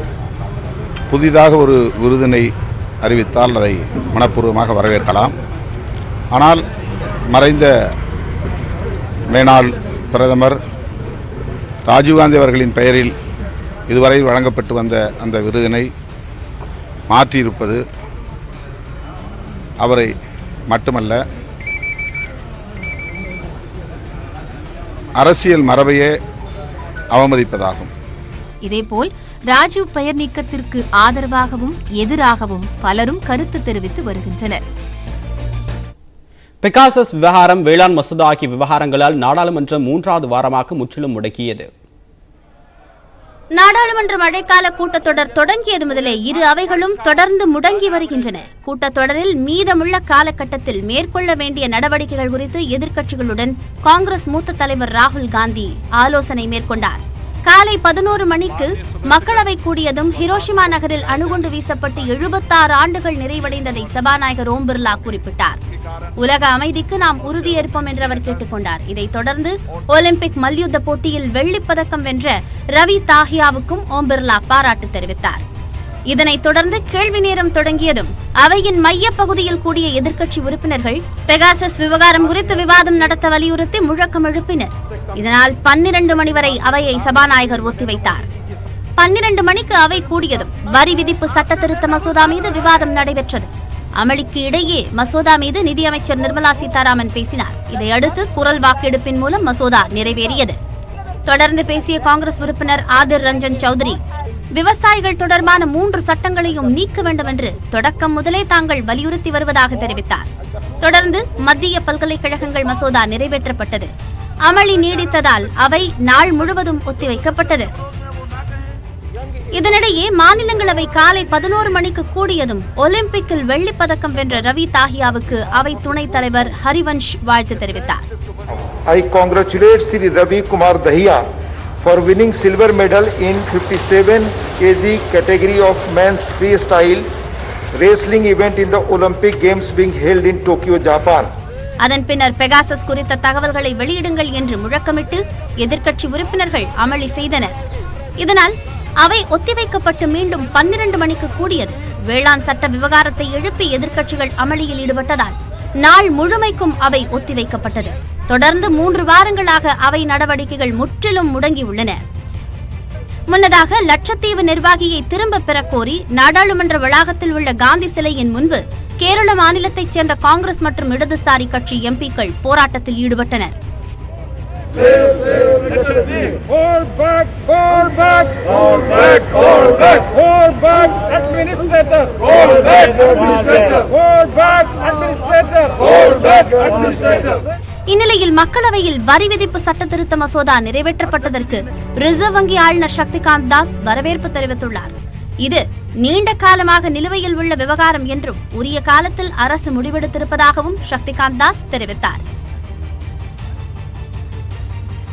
புதிதாக ஒரு விருதினை அறிவித்தால் அதை மனப்பூர்வமாக வரவேற்கலாம். ஆனால் மறைந்த மேனாள் பிரதமர் ராஜீவ்காந்தி அவர்களின் பெயரில் இதுவரை வழங்கப்பட்டு வந்த அந்த விருதினை மாற்றியிருப்பது அவரை மட்டுமல்ல, அரசியல் மரபையே அவமதிப்பதாகும். இதேபோல் ராஜீவ் பெயர் நீக்கத்திற்கு ஆதரவாகவும் எதிராகவும் பலரும் கருத்து தெரிவித்து வருகின்றனர். பெகாசஸ் விவகாரம், வேளாண் மசோதா ஆகிய விவகாரங்களால் நாடாளுமன்றம் 3வது வாரமாக முற்றிலும் முடக்கியது. நாடாளுமன்ற மழைக்கால கூட்டத்தொடர் தொடங்கியது முதலே இரு அவைகளும் தொடர்ந்து முடங்கி வருகின்றன. கூட்டத்தொடரில் மீதமுள்ள காலகட்டத்தில் மேற்கொள்ள வேண்டிய நடவடிக்கைகள் குறித்து எதிர்க்கட்சிகளுடன் காங்கிரஸ் மூத்த தலைவர் ராகுல் காந்தி ஆலோசனை மேற்கொண்டார். காலை 11 மணிக்கு மக்களவை கூடியதும் ஹிரோஷிமா நகரில் அணுகுண்டு வீசப்பட்டு 76 ஆண்டுகள் நிறைவடைந்ததை சபாநாயகர் ஓம் பிர்லா குறிப்பிட்டார். உலக அமைதிக்கு நாம் உறுதியேற்போம் என்று அவர் கேட்டுக் கொண்டார். இதைத் தொடர்ந்து ஒலிம்பிக் மல்யுத்த போட்டியில் வெள்ளிப்பதக்கம் வென்ற ரவி தாஹியாவுக்கும் ஓம் பிர்லா பாராட்டு தெரிவித்தார். இதனைத் தொடர்ந்து கேள்வி நேரம் தொடங்கியதும் அவையின் மைய பகுதியில் கூடிய எதிர்க்கட்சி உறுப்பினர்கள் பெகாசஸ் விவகாரம் குறித்து விவாதம் நடத்த வலியுறுத்தி முழக்கம் எழுப்பினர். இதனால் 12 மணி வரை அவையை சபாநாயகர் ஒத்திவைத்தார். 12 மணிக்கு அவை கூடியதும் வரி விதிப்பு சட்ட திருத்த மசோதா மீது விவாதம் நடைபெற்றது. அமளிக்கு இடையே மசோதா மீது நிதியமைச்சர் நிர்மலா சீதாராமன் பேசினார். இதையடுத்து குரல் வாக்கெடுப்பின் மூலம் மசோதா நிறைவேறியது. தொடர்ந்து பேசிய காங்கிரஸ் உறுப்பினர் ஆதிர் ரஞ்சன் சௌத்ரி, விவசாயிகள் தொடர்பான 3 சட்டங்களையும் நீக்க வேண்டும் என்று தொடக்கம் முதலே தாங்கள் வலியுறுத்தி வருவதாக தெரிவித்தார். தொடர்ந்து மத்திய பல்கலைக்கழகங்கள் மசோதா நிறைவேற்றப்பட்டது. அமளி நீடித்ததால் அவை நாள் முழுவதும் ஒத்திவைக்கப்பட்டது. இதனிடையே மாநிலங்களவை காலை 11 மணிக்கு கூடியதும் ஒலிம்பிக்கில் வெள்ளிப்பதக்கம் வென்ற ரவி தாஹியாவுக்கு அவை துணைத் தலைவர் ஹரிவன்ஷ் வாழ்த்து தெரிவித்தார். I congratulate Sri Ravi Kumar Dahiya for winning silver medal in 57 kg category of men's freestyle wrestling event in the Olympic Games being held in Tokyo, Japan. அதன் பின்னர் பெகாசஸ் குறித்த தகவல்களை வெளியிடுங்கள் என்று முழக்கமிட்டு எதிர்க்கட்சி உறுப்பினர்கள் அமளி செய்தனர். இதனால் அவை ஒத்திவைக்கப்பட்டு மீண்டும் 12 மணிக்கு கூடியது. வேளாண் சட்ட விவகாரத்தை எழுப்பி எதிர்க்கட்சிகள் அமளியில் ஈடுபட்டதால் நாள் முழுமைக்கும் அவை ஒத்திவைக்கப்பட்டது. தொடர்ந்து 3 வாரங்களாக அவை நடவடிக்கைகள் முற்றிலும் முடங்கியுள்ளன. முன்னதாக லட்சத்தீவு நிர்வாகியை திரும்ப பெறக்கோரி நாடாளுமன்ற வளாகத்தில் உள்ள காந்தி சிலையின் முன்பு கேரள மாநிலத்தைச் சேர்ந்த காங்கிரஸ் மற்றும் இடதுசாரி கட்சி எம்பிக்கள் போராட்டத்தில் ஈடுபட்டனர். இந்நிலையில் மக்களவையில் வரி விதிப்பு சட்ட திருத்த மசோதா நிறைவேற்றப்பட்டதற்கு ரிசர்வ் வங்கி ஆளுநர் சக்திகாந்த் தாஸ் வரவேற்பு தெரிவித்துள்ளார். இது நீண்ட காலமாக நிலுவையில் உள்ள விவகாரம் என்றும் உரிய காலத்தில் அரசு முடிவெடுத்திருப்பதாகவும் சக்திகாந்த் தாஸ் தெரிவித்தார்.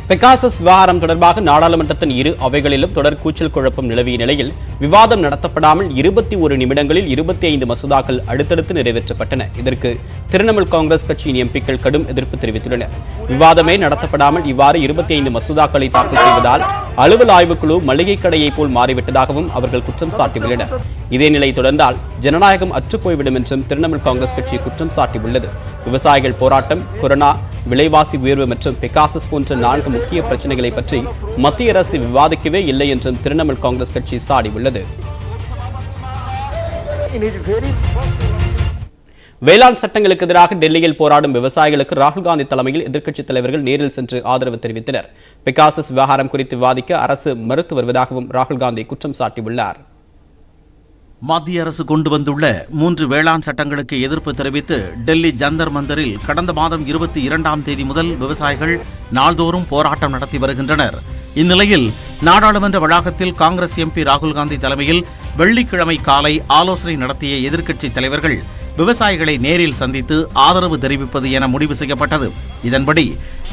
பெகாசஸ் விவகாரம் தொடர்பாக நாடாளுமன்றத்தின் இரு அவைகளிலும் தொடர் கூச்சல் குழப்பம் நிலவிய நிலையில் விவாதம் நடத்தப்படாமல் 21 நிமிடங்களில் 25 மசோதாக்கள் அடுத்தடுத்து நிறைவேற்றப்பட்டன. இதற்கு திரிணாமுல் காங்கிரஸ் கட்சியின் எம்பிக்கள் கடும் எதிர்ப்பு தெரிவித்துள்ளனர். விவாதமே நடத்தப்படாமல் இவ்வாறு 25 மசோதாக்களை தாக்கல் செய்வதால் அலுவல் ஆய்வுக்குழு மளிகை கடையை போல் மாறிவிட்டதாகவும் அவர்கள் குற்றம் சாட்டியுள்ளனர். இதே நிலை தொடர்ந்தால் ஜனநாயகம் அற்றுப்போய்விடும் என்றும் திரிணாமுல் காங்கிரஸ் கட்சி குற்றம் சாட்டியுள்ளது. விவசாயிகள் போராட்டம், கொரோனா, விலைவாசி உயர்வு மற்றும் பெகாசஸ் போன்ற 4 முக்கிய பிரச்சனைகளை பற்றி மத்திய அரசு விவாதிக்கவே இல்லை என்றும் திரிணாமுல் காங்கிரஸ் கட்சி சாடியுள்ளது. வேளாண் சட்டங்களுக்கு எதிராக டெல்லியில் போராடும் விவசாயிகளுக்கு ராகுல் காந்தி தலைமையில் எதிர்க்கட்சித் தலைவர்கள் நேரில் சென்று ஆதரவு தெரிவித்தனர். பெகாசஸ் விவகாரம் குறித்து விவாதிக்க அரசு மறுத்து வருவதாகவும் ராகுல் காந்தி குற்றம் சாட்டியுள்ளார். மத்திய அரசு கொண்டு வந்துள்ள 3 வேளாண் சட்டங்களுக்கு எதிர்ப்பு தெரிவித்து டெல்லி ஜந்தர் மந்தரில் கடந்த மாதம் 22ஆம் தேதி முதல் விவசாயிகள் நாள்தோறும் போராட்டம் நடத்தி வருகின்றனர். இந்நிலையில் நாடாளுமன்ற வளாகத்தில் காங்கிரஸ் எம்பி ராகுல் காந்தி தலைமையில் வெள்ளிக்கிழமை காலை ஆலோசனை நடத்திய எதிர்க்கட்சித் தலைவர்கள் விவசாயிகளை நேரில் சந்தித்து ஆதரவு தெரிவிப்பது என முடிவு செய்யப்பட்டது. இதன்படி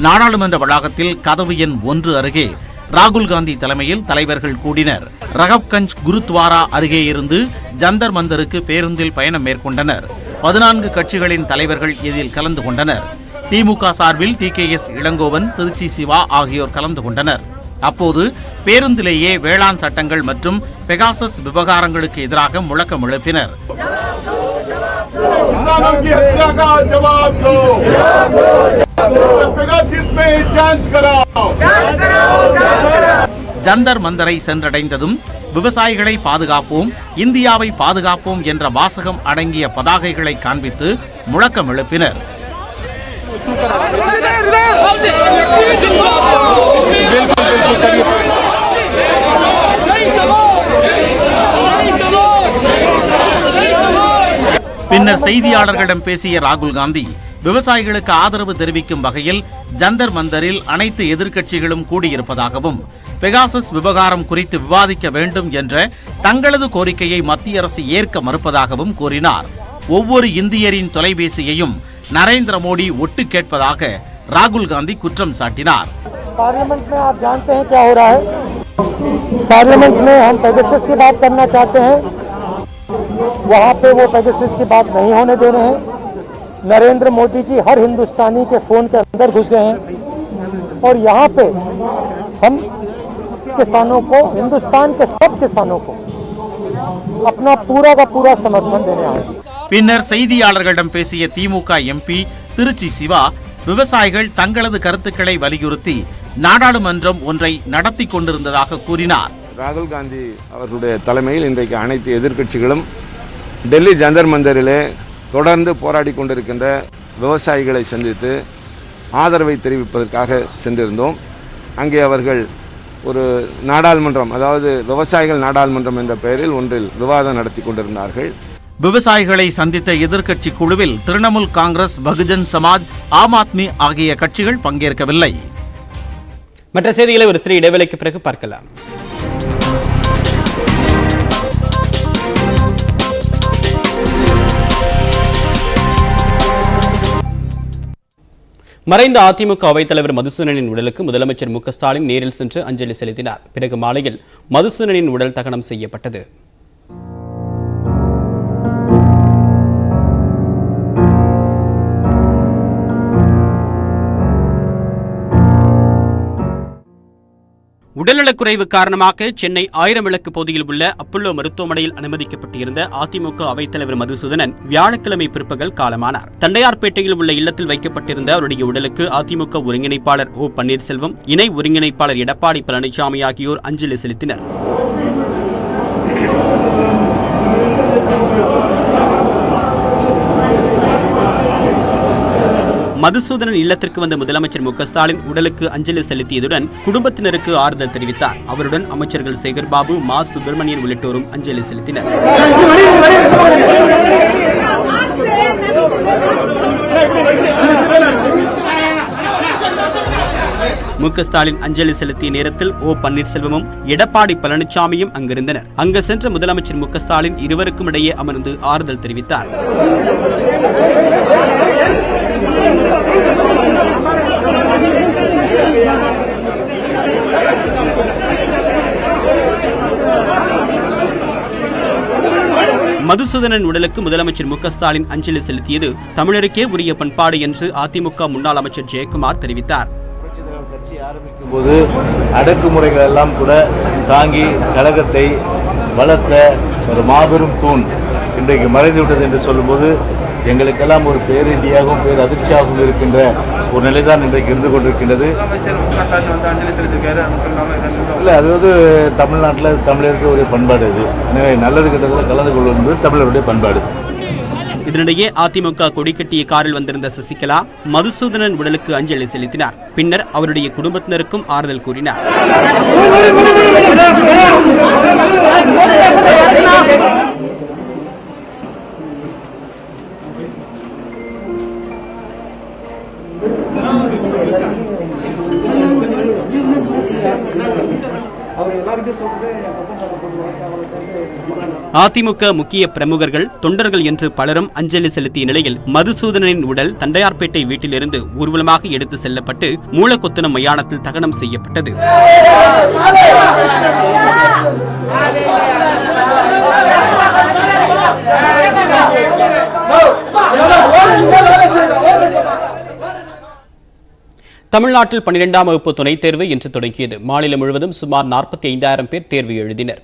நாடாளுமன்ற வளாகத்தில் கதவு எண் 1 அருகே ராகுல் காந்தி தலைமையில் தலைவர்கள் கூடினர். ரகப்கஞ்ச் குருத்வாரா அருகே இருந்து ஜந்தர் மந்தருக்கு பேருந்தில் பயணம் மேற்கொண்டனர். 14 கட்சிகளின் தலைவர்கள் இதில் கலந்து கொண்டனர். திமுக சார்பில் TKS இளங்கோவன், திருச்சி சிவா ஆகியோர் கலந்து கொண்டனர். அப்போது பேருந்திலேயே வேளாண் சட்டங்கள் மற்றும் பெகாசஸ் விவகாரங்களுக்கு எதிராக முழக்கம் எழுப்பினர். ஜந்தர் மந்தரை சென்றடைந்ததும் விவசாயிகளை பாதுகாப்போம், இந்தியாவை பாதுகாப்போம் என்ற வாசகம் அடங்கிய பதாகைகளை காண்பித்து முழக்கம் எழுப்பினர். பின்னர் செய்தியாளர்களிடம் பேசிய ராகுல் காந்தி விவசாயிகளுக்கு ஆதரவு தெரிவிக்கும் வகையில் ஜந்தர் மந்தரில் அனைத்து எதிர்க்கட்சிகளும் கூடியிருப்பதாகவும் பெகாசஸ் விவகாரம் குறித்து விவாதிக்க வேண்டும் என்ற தங்களது கோரிக்கையை மத்திய அரசு ஏற்க மறுப்பதாகவும் கூறினார். ஒவ்வொரு இந்தியரின் தொலைபேசியையும் நரேந்திர மோடி ஒட்டு கேட்பதாக ராகுல் காந்தி குற்றம் சாட்டினார். पार्लियामेंट में आप जानते हैं क्या हो रहा है। पार्लियामेंट में हम पेगासस की बात करना चाहते हैं, वहाँ पे वो पेगासस की बात नहीं होने दे रहे हैं। नरेंद्र मोदी जी हर हिंदुस्तानी के फोन के अंदर घुस गए हैं और यहाँ पे हम किसानों को, हिंदुस्तान के सब किसानों को अपना पूरा का पूरा समर्थन देने आए। பின்னர் செய்தியாளர்களிடம் பேசிய திமுக எம்பி திருச்சி சிவா, விவசாயிகள் தங்களது கருத்துக்களை வலியுறுத்தி நாடாளுமன்றம் ஒன்றை நடத்தி கொண்டிருந்ததாக கூறினார். ராகுல் காந்தி அவர்களுடைய தலைமையில் இன்றைக்கு அனைத்து எதிர்க்கட்சிகளும் டெல்லி ஜந்தர் மந்தரிலே தொடர்ந்து போராடி கொண்டிருக்கின்ற விவசாயிகளை சந்தித்து ஆதரவை தெரிவிப்பதற்காக சென்றிருந்தோம். அங்கே அவர்கள் ஒரு நாடாளுமன்றம், அதாவது விவசாயிகள் நாடாளுமன்றம் என்ற பெயரில் ஒன்றில் விவாதம் நடத்தி கொண்டிருந்தார்கள். விவசாயிகளை சந்தித்த எதிர்க்கட்சி குழுவில் திரிணாமுல் காங்கிரஸ், பகுஜன் சமாஜ், ஆம் ஆத்மி ஆகிய கட்சிகள் பங்கேற்கவில்லை. மற்ற செய்திகளை ஒரு சிறிய இடைவேளைக்கு பிறகு பார்க்கலாம். மறைந்த அதிமுக அவைத்தலைவர் மதுசூதனனின் உடலுக்கு முதலமைச்சர் மு க ஸ்டாலின் நேரில் சென்று அஞ்சலி செலுத்தினார். பிறகு மாலையில் மதுசூதனனின் உடல் தகனம் செய்யப்பட்டது. உடல்நலக்குறைவு காரணமாக சென்னை 1000 விளக்கு பகுதியில் உள்ள அப்பல்லோ மருத்துவமனையில் அனுமதிக்கப்பட்டிருந்த அதிமுக அவைத்தலைவர் மதுசூதனன் வியாழக்கிழமை பிற்பகல் காலமானார். தண்டையார்பேட்டையில் உள்ள இல்லத்தில் வைக்கப்பட்டிருந்த அவருடைய உடலுக்கு அதிமுக ஒருங்கிணைப்பாளர் ஓ பன்னீர்செல்வம், இணை ஒருங்கிணைப்பாளர் எடப்பாடி பழனிசாமி ஆகியோர் அஞ்சலி செலுத்தினர். மதுசூதனன் இல்லத்திற்கு வந்த முதலமைச்சர் மு க ஸ்டாலின் உடலுக்கு அஞ்சலி செலுத்தியதுடன் குடும்பத்தினருக்கு ஆறுதல் தெரிவித்தார். அவருடன் அமைச்சர்கள் சேகர்பாபு, மா சுப்பிரமணியன் உள்ளிட்டோரும் அஞ்சலி செலுத்தினர். மு க ஸ்டாலின் அஞ்சலி செலுத்திய நேரத்தில் ஓ பன்னீர்செல்வமும் எடப்பாடி பழனிசாமியும் அங்கிருந்தனர். அங்கு சென்ற முதலமைச்சர் மு க ஸ்டாலின் இருவருக்கும் இடையே அமர்ந்து ஆறுதல் தெரிவித்தார். மதுசூதனன் உடலுக்கு முதலமைச்சர் மு க ஸ்டாலின் அஞ்சலி செலுத்தியது தமிழருக்கே உரிய பண்பாடு என்று அதிமுக முன்னாள் அமைச்சர் ஜெயக்குமார் தெரிவித்தார். கட்சி ஆரம்பிக்கும் போது அடக்குமுறைகள் எல்லாம் கூட தாங்கி கழகத்தை வளர்த்த ஒரு மாபெரும் தூண் இன்றைக்கு மறைந்துவிட்டது என்று சொல்லும்போது எங்களுக்கெல்லாம் ஒரு பேரிடியாகவும் பேர் அதிர்ச்சியாகவும் இருக்கின்ற ஒரு நிலைதான் இன்றைக்கு இருந்து கொண்டிருக்கின்றது. இல்லை, அது வந்து தமிழ்நாட்டில் தமிழருக்கு ஒரு பண்பாடு. இது எனவே நல்லது கெட்டதில் கலந்து கொள்வது என்பது தமிழருடைய பண்பாடு. இதனிடையே அதிமுக கொடி கட்டிய காரில் வந்திருந்த சசிகலா மதுசூதனன் உடலுக்கு அஞ்சலி செலுத்தினார். பின்னர் அவருடைய குடும்பத்தினருக்கும் ஆறுதல் கூறினார். அதிமுக முக்கிய பிரமுகர்கள், தொண்டர்கள் என்று பலரும் அஞ்சலி செலுத்திய நிலையில் மதுசூதனனின் உடல் தண்டையார்பேட்டை வீட்டிலிருந்து ஊர்வலமாக எடுத்து செல்லப்பட்டு மூலக்கொத்தனம் மயானத்தில் தகனம் செய்யப்பட்டது. தமிழ்நாட்டில் 12ஆம் வகுப்பு துணைத் தேர்வு இன்று தொடங்கியது. மாநிலம் முழுவதும் சுமார் 45,000 பேர் தேர்வு எழுதினர்.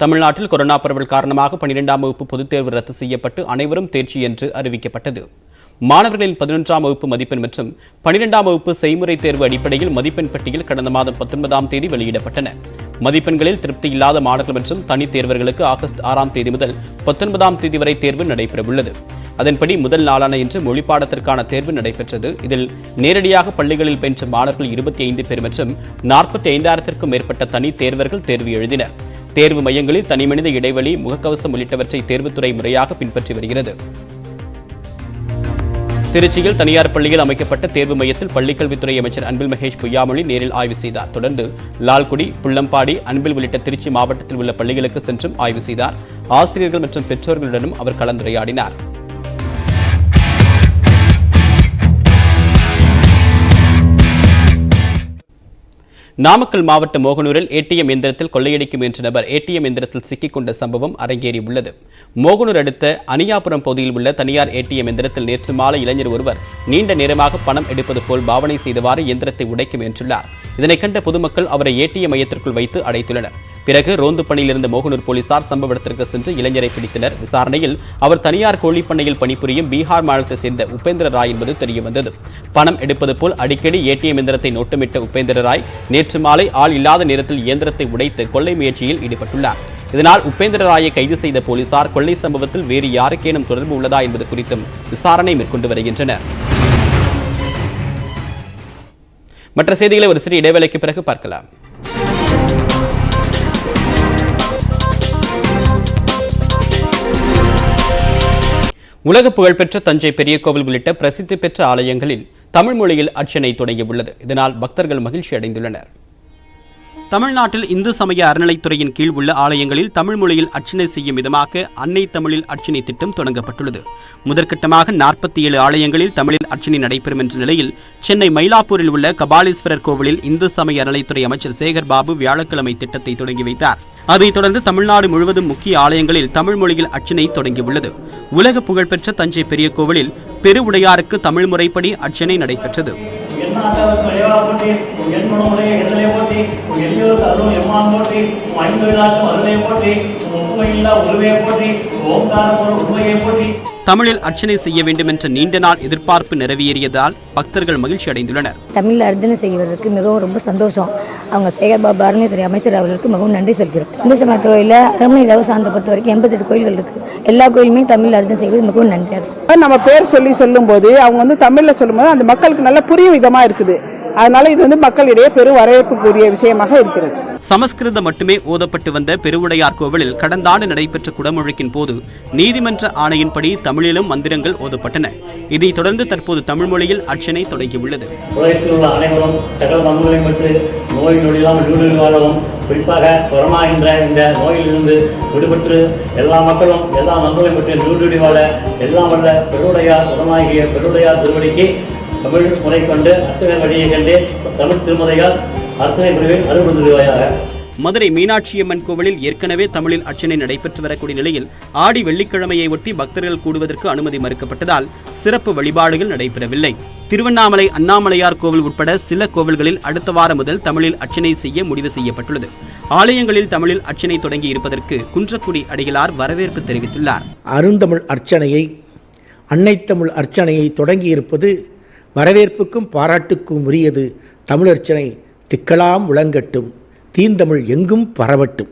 தமிழ்நாட்டில் கொரோனா பரவல் காரணமாக 12ஆம் வகுப்பு பொதுத் தேர்வு ரத்து செய்யப்பட்டு அனைவரும் தேர்ச்சி என்று அறிவிக்கப்பட்டது. மாணவர்களின் 11ஆம் வகுப்பு மதிப்பெண் மற்றும் 12ஆம் வகுப்பு செய்முறை தேர்வு அடிப்படையில் மதிப்பெண் பட்டியல் கடந்த மாதம் 19ஆம் தேதி வெளியிடப்பட்டன. மதிப்பெண்களில் திருப்தி இல்லாத மாணவர்கள் மற்றும் தனித் தேர்வர்களுக்கு ஆகஸ்ட் 6ஆம் தேதி முதல் 19ஆம் தேதி வரை தேர்வு நடைபெறவுள்ளது. அதன்படி முதல் நாளான இன்று மொழிப்பாடத்திற்கான தேர்வு நடைபெற்றது. இதில் நேரடியாக பள்ளிகளில் பயின்ற மாணவர்கள் 25 பேர் மற்றும் 45,000க்கும் மேற்பட்ட தனி தேர்வர்கள் தேர்வு எழுதினர். தேர்வு மையங்களில் தனிமனித இடைவெளி, முகக்கவசம் உள்ளிட்டவற்றை தேர்வுத்துறை முறையாக பின்பற்றி வருகிறது. திருச்சியில் தனியார் பள்ளியில் அமைக்கப்பட்ட தேர்வு மையத்தில் பள்ளிக்கல்வித்துறை அமைச்சர் அன்பில் மகேஷ் பொய்யாமொழி நேரில் ஆய்வு செய்தார். தொடர்ந்து லால்குடி, புள்ளம்பாடி, அன்பில் உள்ளிட்ட திருச்சி மாவட்டத்தில் உள்ள பள்ளிகளுக்கு சென்றும் ஆய்வு செய்தார். ஆசிரியர்கள் மற்றும் பெற்றோர்களுடனும் அவர் கலந்துரையாடினார். நாமக்கல் மாவட்ட மோகனூரில் ஏடிஎம் எந்திரத்தில் கொள்ளையடிக்க முயன்ற நபர் ஏடிஎம் எந்திரத்தில் சிக்கிக்கொண்ட சம்பவம் அரங்கேறியுள்ளது. மோகனூர் அடுத்த அணியாபுரம் பகுதியில் உள்ள தனியார் ஏடிஎம் எந்திரத்தில் நேற்று மாலை இளைஞர் ஒருவர் நீண்ட நேரமாக பணம் எடுப்பது போல் பாவனை செய்தவாறு எந்திரத்தை உடைக்க முயன்றுள்ளார். இதனை கண்ட பொதுமக்கள் அவரை ஏடிஎம் மையத்திற்குள் வைத்து அடைத்துள்ளனர். பிறகு ரோந்து பணியில் இருந்த மோகனூர் போலீசார் சம்பவ இடத்திற்கு சென்று இளைஞரை பிடித்தனர். விசாரணையில் அவர் தனியார் கோழிப்பண்ணையில் பணிபுரியும் பீகார் மாநிலத்தை சேர்ந்த உபேந்திர ராய் என்பது தெரியவந்தது. பணம் எடுப்பது போல் அடிக்கடி ஏடிஎம் எந்திரத்தை நோட்டமிட்ட உபேந்திர ராய் நேற்று மாலை ஆள் இல்லாத நேரத்தில் இயந்திரத்தை உடைத்து கொள்ளை முயற்சியில் ஈடுபட்டுள்ளார். இதனால் உபேந்திர ராயை கைது செய்த போலீசார் கொள்ளை சம்பவத்தில் வேறு யாருக்கேனும் தொடர்பு உள்ளதா என்பது குறித்தும் விசாரணை மேற்கொண்டு வருகின்றனர். மற்ற செய்திகளை ஒரு சிறிய இடைவேளைக்கு பிறகு பார்க்கலாம். உலக புகழ்பெற்ற தஞ்சை பெரிய கோவில் உள்ளிட்ட பிரசித்தி பெற்ற ஆலயங்களில் தமிழ் மொழியில் அர்ச்சனை தொடங்கியுள்ளது. இதனால் பக்தர்கள் மகிழ்ச்சி அடைந்துள்ளனர். தமிழ்நாட்டில் இந்து சமய அறநிலைத்துறையின் கீழ் உள்ள ஆலயங்களில் தமிழ் மொழியில் அர்ச்சனை செய்யும் விதமாக அன்னை தமிழில் அர்ச்சனை திட்டம் தொடங்கப்பட்டுள்ளது. முதற்கட்டமாக 47 ஆலயங்களில் தமிழில் அர்ச்சனை நடைபெறும் என்ற நிலையில் சென்னை மயிலாப்பூரில் உள்ள கபாலீஸ்வரர் கோவிலில் இந்து சமய அறநிலைத்துறை அமைச்சர் சேகர் பாபு வியாழக்கிழமை திட்டத்தை தொடங்கி வைத்தார். அதைத் தொடர்ந்து தமிழ்நாடு முழுவதும் முக்கிய ஆலயங்களில் தமிழ் மொழியில் அர்ச்சனை தொடங்கியுள்ளது. உலக புகழ்பெற்ற தஞ்சை பெரிய கோவிலில் பெருவுடையாருக்கு தமிழ் முறைப்படி அர்ச்சனை நடைபெற்றது. தமிழில் அர்ச்சனை செய்ய வேண்டும் என்ற நீண்ட நாள் எதிர்பார்ப்பு நிறைவேறியதால் பக்தர்கள் மகிழ்ச்சி அடைந்துள்ளனர். தமிழில் அர்ச்சனை செய்வதற்கு மிகவும் ரொம்ப சந்தோஷம். அவங்க சேகர்பாபு அறநிலையத்துறை அமைச்சர் அவர்களுக்கு மிகவும் நன்றி சொல்கிறோம். இந்து சமய துறையில் அரண்மனை தேவஸ்தானத்தை பொறுத்த வரைக்கும் 88 கோயில்கள் இருக்கு. எல்லா கோயிலுமே தமிழில் அர்ச்சனை செய்வது மிகவும் நன்றியாக இருக்கு. நம்ம பேர் சொல்லும் போது அவங்க தமிழில் சொல்லும்போது அந்த மக்களுக்கு நல்லா புரியும் விதமா இருக்குது. அதனால இது மக்களிடையே பெரும் வரவேற்புக்குரிய விஷயமாக இருக்கிறது. சமஸ்கிருதம் மட்டுமே ஓதப்பட்டு வந்த பெருவுடையார் கோவிலில் கடந்த ஆண்டு நடைபெற்ற குடமுழுக்கின் போது நீதிமன்ற ஆணையின்படி தமிழிலும் மந்திரங்கள் ஓதப்பட்டன. இதைத் தொடர்ந்து தற்போது தமிழ் மொழியில் அர்ச்சனை தொடங்கியுள்ளது. உலகத்தில் உள்ள அனைவரும் சகல நன்மைகளையும் பெற்று நோய் நொடியெல்லாம் விடுதலை வாழவும், குறிப்பாக கொரோனா என்ற இந்த நோயிலிருந்து விடுபட்டு எல்லா மக்களும் எல்லா நன்மைகளையும் பெற்று விடுதலை வாழ எல்லாம் வல்ல பெருவுடையார் உடனாகிய பெருவுடையார் திருவடிக்கு தமிழ் முறை கொண்டு அர்ச்சனை வழியை கண்டு தமிழ் திருமுறையால் அர்ச்சனை பிரிவில் அருள்புரிவாயாக. மதுரை மீனாட்சியம்மன் கோவிலில் ஏற்கனவே தமிழில் அர்ச்சனை நடைபெற்று வரக்கூடிய நிலையில் ஆடி வெள்ளிக்கிழமையை ஒட்டி பக்தர்கள் கூடுவதற்கு அனுமதி மறுக்கப்பட்டதால் சிறப்பு வழிபாடுகள் நடைபெறவில்லை. திருவண்ணாமலை அண்ணாமலையார் கோவில் உட்பட சில கோவில்களில் அடுத்த வாரம் முதல் தமிழில் அர்ச்சனை செய்ய முடிவு செய்யப்பட்டுள்ளது. ஆலயங்களில் தமிழில் அர்ச்சனை தொடங்கி இருப்பதற்கு குன்றக்குடி அடிகளார் வரவேற்பு தெரிவித்துள்ளார். அருந்தமிழ் அர்ச்சனையை அன்னை தமிழ் அர்ச்சனையை தொடங்கி இருப்பது வரவேற்புக்கும் பாராட்டுக்கும் உரியது. தமிழர்ச்சனை திக்கலாம் உளங்கட்டும், தீந்தமிழ் எங்கும் பரவட்டும்.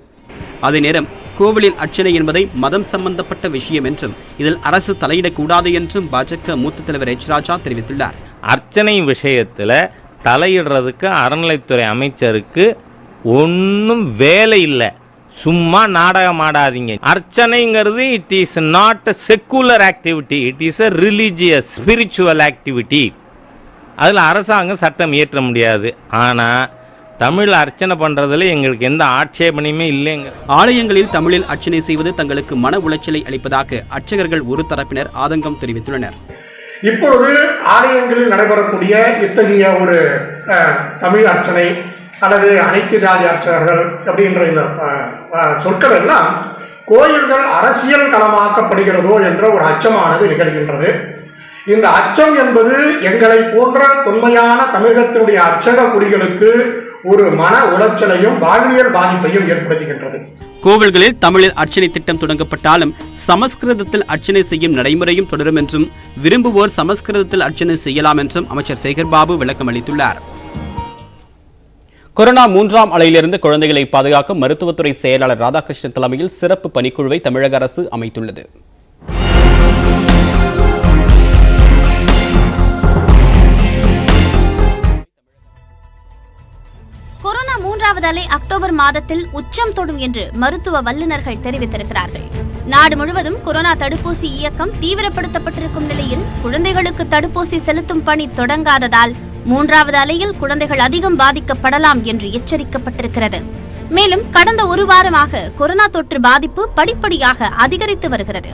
அதே நேரம் கோவிலில் அர்ச்சனை என்பதை மதம் சம்பந்தப்பட்ட விஷயம் என்றும் இதில் அரசு தலையிடக்கூடாது என்றும் பாஜக மூத்த தலைவர் எச் ராஜா தெரிவித்துள்ளார். அர்ச்சனை விஷயத்தில் தலையிடுறதுக்கு அறநிலைத்துறை அமைச்சருக்கு ஒன்றும் வேலை இல்லை. சும்மா நாடகம் ஆடாதீங்க. அர்ச்சனைங்கிறது it is not a secular activity, it is a religious spiritual activity. அதில் அரசாங்கம் சட்டம் இயற்ற முடியாது. ஆனால் தமிழ் அர்ச்சனை பண்ணுறதுல எங்களுக்கு எந்த ஆட்சேபனையுமே இல்லைங்க. ஆலயங்களில் தமிழில் அர்ச்சனை செய்வது தங்களுக்கு மன உளைச்சலை அளிப்பதாக அர்ச்சகர்கள் ஒரு தரப்பினர் ஆதங்கம் தெரிவித்துள்ளனர். இப்பொழுது ஆலயங்களில் நடைபெறக்கூடிய இத்தகைய ஒரு தமிழ் அர்ச்சனை அல்லது அனைத்து ஜாதி அர்ச்சகர்கள் அப்படின்ற இந்த சொற்கள் எல்லாம் கோயில்கள் அரசியல் களமாக்கப்படுகிறதோ என்ற ஒரு அச்சமானது நிகழ்கின்றது. இந்த அச்சம் என்பது எங்களை போன்ற தொன்மையான தமிழகத்தினுடைய அர்ச்சக குடிகளுக்கு ஒரு மன உளைச்சலையும் வாழ்வியல் பாதிப்பையும் ஏற்படுத்துகின்றது. கோவில்களில் தமிழில் அர்ச்சனை திட்டம் தொடங்கப்பட்டாலும் சமஸ்கிருதத்தில் அர்ச்சனை செய்யும் நடைமுறையும் தொடரும் என்றும் விரும்புவோர் சமஸ்கிருதத்தில் அர்ச்சனை செய்யலாம் என்றும் அமைச்சர் சேகர் பாபு விளக்கம் அளித்துள்ளார். கொரோனா 3ஆம் அலையிலிருந்து குழந்தைகளை பாதுகாக்க மருத்துவத்துறை செயலாளர் ராதாகிருஷ்ணன் தலைமையில் சிறப்பு பணிக்குழுவை தமிழக அரசு அமைத்துள்ளது. மூன்றாவது அலை அக்டோபர் மாதத்தில் உச்சம் தொடும் என்று மருத்துவ வல்லுநர்கள் தெரிவித்திருக்கிறார்கள். நாடு முழுவதும் கொரோனா தடுப்பூசி இயக்கம் தீவிரப்படுத்தப்பட்டிருக்கும் நிலையில் குழந்தைகளுக்கு தடுப்பூசி செலுத்தும் பணி தொடங்காததால் மூன்றாவது அலையில் குழந்தைகள் அதிகம் பாதிக்கப்படலாம் என்று எச்சரிக்கப்பட்டிருக்கிறது. மேலும் கடந்த ஒரு வாரமாக கொரோனா தொற்று பாதிப்பு படிப்படியாக அதிகரித்து வருகிறது.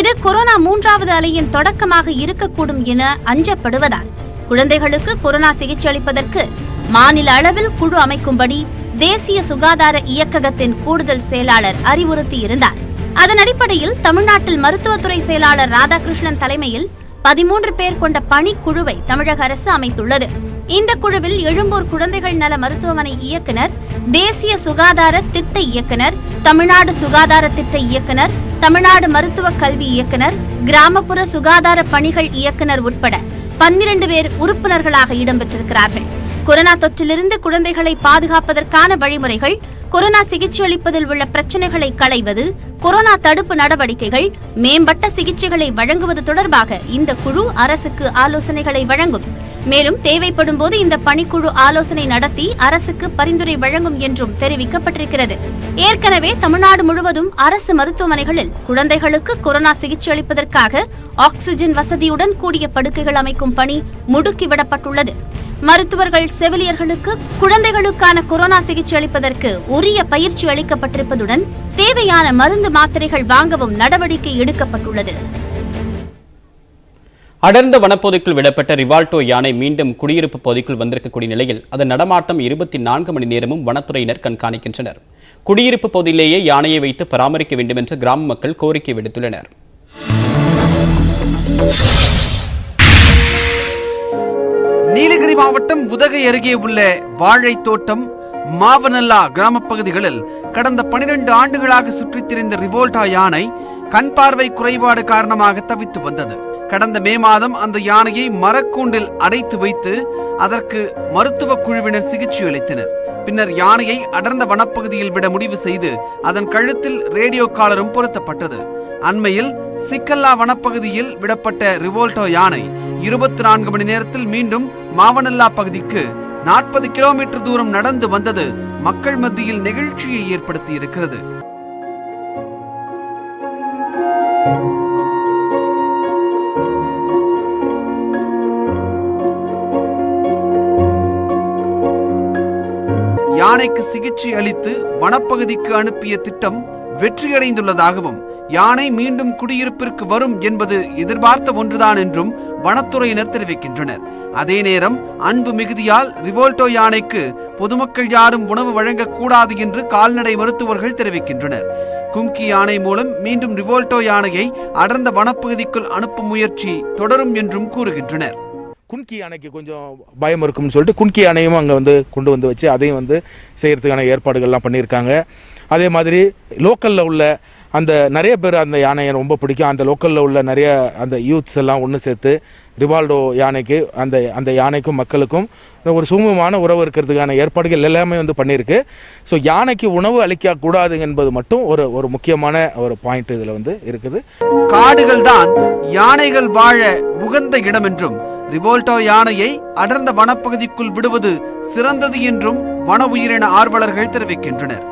இது கொரோனா மூன்றாவது அலையின் தொடக்கமாக இருக்கக்கூடும் என அஞ்சப்படுவதால் குழந்தைகளுக்கு கொரோனா சிகிச்சை அளிப்பதற்கு மாநில அளவில் குழு அமைக்கும்படி தேசிய சுகாதார இயக்ககத்தின் கூடுதல் செயலாளர் அறிவுறுத்தியிருந்தார். அதன் அடிப்படையில் தமிழ்நாட்டில் மருத்துவத்துறை செயலாளர் ராதாகிருஷ்ணன் தலைமையில் 13 பேர் கொண்ட பணிக்குழுவை தமிழக அரசு அமைத்துள்ளது. இந்த குழுவில் எழும்பூர் குழந்தைகள் நல மருத்துவமனை இயக்குனர், தேசிய சுகாதார திட்ட இயக்குனர், தமிழ்நாடு சுகாதார திட்ட இயக்குனர், தமிழ்நாடு மருத்துவ கல்வி இயக்குனர், கிராமப்புற சுகாதார பணிகள் இயக்குனர் உட்பட 12 பேர் உறுப்பினர்களாக இடம்பெற்றிருக்கிறார்கள். கொரோனா தொற்றிலிருந்து குழந்தைகளை பாதுகாப்பதற்கான வழிமுறைகள், கொரோனா சிகிச்சை அளிப்பதில் உள்ள பிரச்சனைகளை களைவது, கொரோனா தடுப்பு நடவடிக்கைகள், மேம்பட்ட சிகிச்சைகளை வழங்குவது தொடர்பாக இந்த குழு அரசுக்கு ஆலோசனைகளை வழங்கும். மேலும் தேவைப்படும் போது இந்த பணிக்குழு ஆலோசனை நடத்தி அரசுக்கு பரிந்துரை வழங்கும் என்றும் தெரிவிக்கப்பட்டிருக்கிறது. ஏற்கனவே தமிழ்நாடு முழுவதும் அரசு மருத்துவமனைகளில் குழந்தைகளுக்கு கொரோனா சிகிச்சை அளிப்பதற்காக ஆக்சிஜன் வசதியுடன் கூடிய படுக்கைகள் அமைக்கும் பணி முடுக்கிவிடப்பட்டுள்ளது. மருத்துவர்கள், செவிலியர்களுக்கு குழந்தைகளுக்கான கொரோனா சிகிச்சை அளிப்பதற்கு உரிய பயிற்சி அளிக்கப்பட்டிருப்பதுடன் தேவையான மருந்து மாத்திரைகள் வாங்கவும் நடவடிக்கை எடுக்கப்பட்டுள்ளது. அடர்ந்த வனப்பகுதிக்குள் விடப்பட்ட ரிவால்டோ யானை மீண்டும் குடியிருப்பு பகுதிக்குள் வந்திருக்கக்கூடிய நிலையில் அதன் நடமாட்டம் 24 மணி நேரமும் வனத்துறையினர் கண்காணிக்கின்றனர். குடியிருப்பு பகுதியிலேயே யானையை வைத்து பராமரிக்க வேண்டும் என்று கிராம மக்கள் கோரிக்கை விடுத்துள்ளனர். நீலகிரி மாவட்டம் உதகை அருகே உள்ள வாழைத்தோட்டம், மாவனல்லா கிராம பகுதிகளில் கடந்த 12 ஆண்டுகளாக சுற்றித் திரிந்த ரிவோல்டா யானை கண் பார்வை குறைபாடு காரணமாக தவித்து வந்தது. கடந்த மே மாதம் அந்த யானையை மரக்கூண்டில் அடைத்து வைத்து அதற்கு மருத்துவ குழுவினர் சிகிச்சை அளித்தனர். பின்னர் யானையை அடர்ந்த வனப்பகுதியில் விட முடிவு செய்து அதன் கழுத்தில் ரேடியோ காலரும் பொருத்தப்பட்டது. அண்மையில் சிக்கல்லா வனப்பகுதியில் விடப்பட்ட ரிவோல்டோ யானை 24 மணி நேரத்தில் மீண்டும் மாவனல்லா பகுதிக்கு 40 கிலோமீட்டர் தூரம் நடந்து வந்தது மக்கள் மத்தியில் நெகிழ்ச்சியை ஏற்படுத்தி இருக்கிறது. யானைக்கு சிகிச்சை அளித்து வனப்பகுதிக்கு அனுப்பிய திட்டம் வெற்றியடைந்துள்ளதாகவும் யானை மீண்டும் குடியிருப்பிற்கு வரும் என்பது எதிர்பார்த்த ஒன்றுதான் என்றும் வனத்துறையினர் தெரிவிக்கின்றனர். அதே நேரம் அன்பு மிகுதியால் ரிவோல்டோ யானைக்கு பொதுமக்கள் யாரும் உணவு வழங்கக்கூடாது என்று கால்நடை மருத்துவர்கள் தெரிவிக்கின்றனர். கும்கி யானை மூலம் மீண்டும் ரிவோல்டோ யானையை அடர்ந்த வனப்பகுதிக்குள் அனுப்பும் முயற்சி தொடரும் என்றும் கூறுகின்றனர். குன்கி யானைக்கு கொஞ்சம் பயம் இருக்கும்னு சொல்லிட்டு குன்கி யானையும் அங்கே கொண்டு வந்து வச்சு அதையும் செய்யறதுக்கான ஏற்பாடுகள்லாம் பண்ணியிருக்காங்க. அதே மாதிரி லோக்கலில் உள்ள அந்த நிறைய பேர் அந்த யானையை ரொம்ப பிடிக்கும். அந்த லோக்கலில் உள்ள நிறைய அந்த யூத்ஸ் எல்லாம் ஒன்று சேர்த்து ரிவால்டோ யானைக்கு அந்த யானைக்கும் மக்களுக்கும் ஒரு சுமூகமான உறவு இருக்கிறதுக்கான ஏற்பாடுகள் எல்லாமே பண்ணியிருக்கு. ஸோ யானைக்கு உணவு அளிக்கக்கூடாது என்பது மட்டும் ஒரு முக்கியமான ஒரு பாயிண்ட் இதில் இருக்குது. காடுகள் தான் யானைகள் வாழ உகந்த இடம் என்றும் ரிவோல்டோ யானையை அடர்ந்த வனப்பகுதிக்குள் விடுவது சிறந்தது என்றும் வன உயிரின ஆர்வலர்கள் தெரிவிக்கின்றனர்.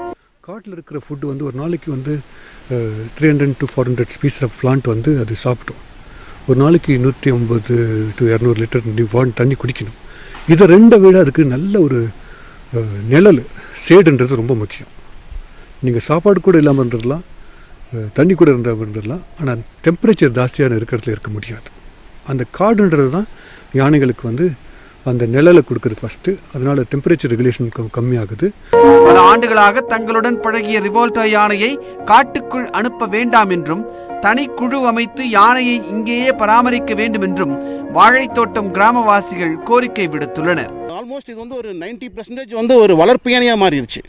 காட்டில் இருக்கிற ஃபுட்டு ஒரு நாளைக்கு 300 to 400 ஸ்பீஸ் ஆஃப் பிளான்ட் அது சாப்பிட்டோம். ஒரு நாளைக்கு 150 to 200 லிட்டர் தண்ணி குடிக்கணும். இதை ரெண்டை விட அதுக்கு நல்ல ஒரு நிழல் சேடுன்றது ரொம்ப முக்கியம். நீங்கள் சாப்பாடு கூட இல்லாமல் இருந்துடலாம், தண்ணி கூட இருந்துடலாம், ஆனால் டெம்பரேச்சர் ஜாஸ்தியான இருக்கிறதுல இருக்க முடியாது. அந்த காடுன்றது தான் யானைகளுக்கு அந்த நிழலை கொடுக்குது ஃபர்ஸ்ட். அதனால டெம்பரேச்சர் ரெகுலேஷன் கம்மியாகுது. பல ஆண்டுகளாக தங்களுடன் பழகிய ரிவோல்டோ யானையை காட்டுக்குள் அனுப்ப வேண்டாம் என்றும் தனி குழு அமைத்து யானையை இங்கேயே பராமரிக்க வேண்டும் என்றும் வாழைத்தோட்டம் கிராமவாசிகள் கோரிக்கை விடுத்துள்ளனர். ஆல்மோஸ்ட் இது ஒரு 90% ஒரு வளர்ப்பு யானையாக மாறிடுச்சு.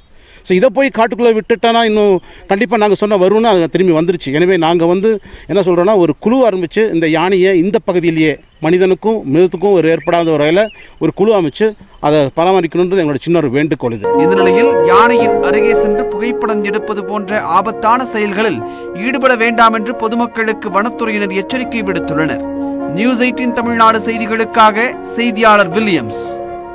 ஸோ இதை போய் காட்டுக்குள்ளே விட்டுட்டோன்னா இன்னும் கண்டிப்பாக நாங்கள் சொன்ன வரும்னு அது திரும்பி வந்துருச்சு. எனவே நாங்கள் என்ன சொல்கிறோன்னா ஒரு குழு ஆரம்பித்து இந்த யானையை இந்த பகுதியிலேயே மனிதனுக்கும் மிருகத்துக்கும் ஒரு ஏற்படாத வகையில் ஒரு குழு அமைச்சு அதை பராமரிக்கணுன்றது எங்களோட சின்ன ஒரு வேண்டுகோள் இது. இந்த நிலையில் யானையின் அருகே சென்று புகைப்படம் எடுப்பது போன்ற ஆபத்தான செயல்களில் ஈடுபட வேண்டாம் என்று பொதுமக்களுக்கு வனத்துறையினர் எச்சரிக்கை விடுத்துள்ளனர். நியூஸ் 18 தமிழ்நாடு செய்திகளுக்காக செய்தியாளர் வில்லியம்ஸ்.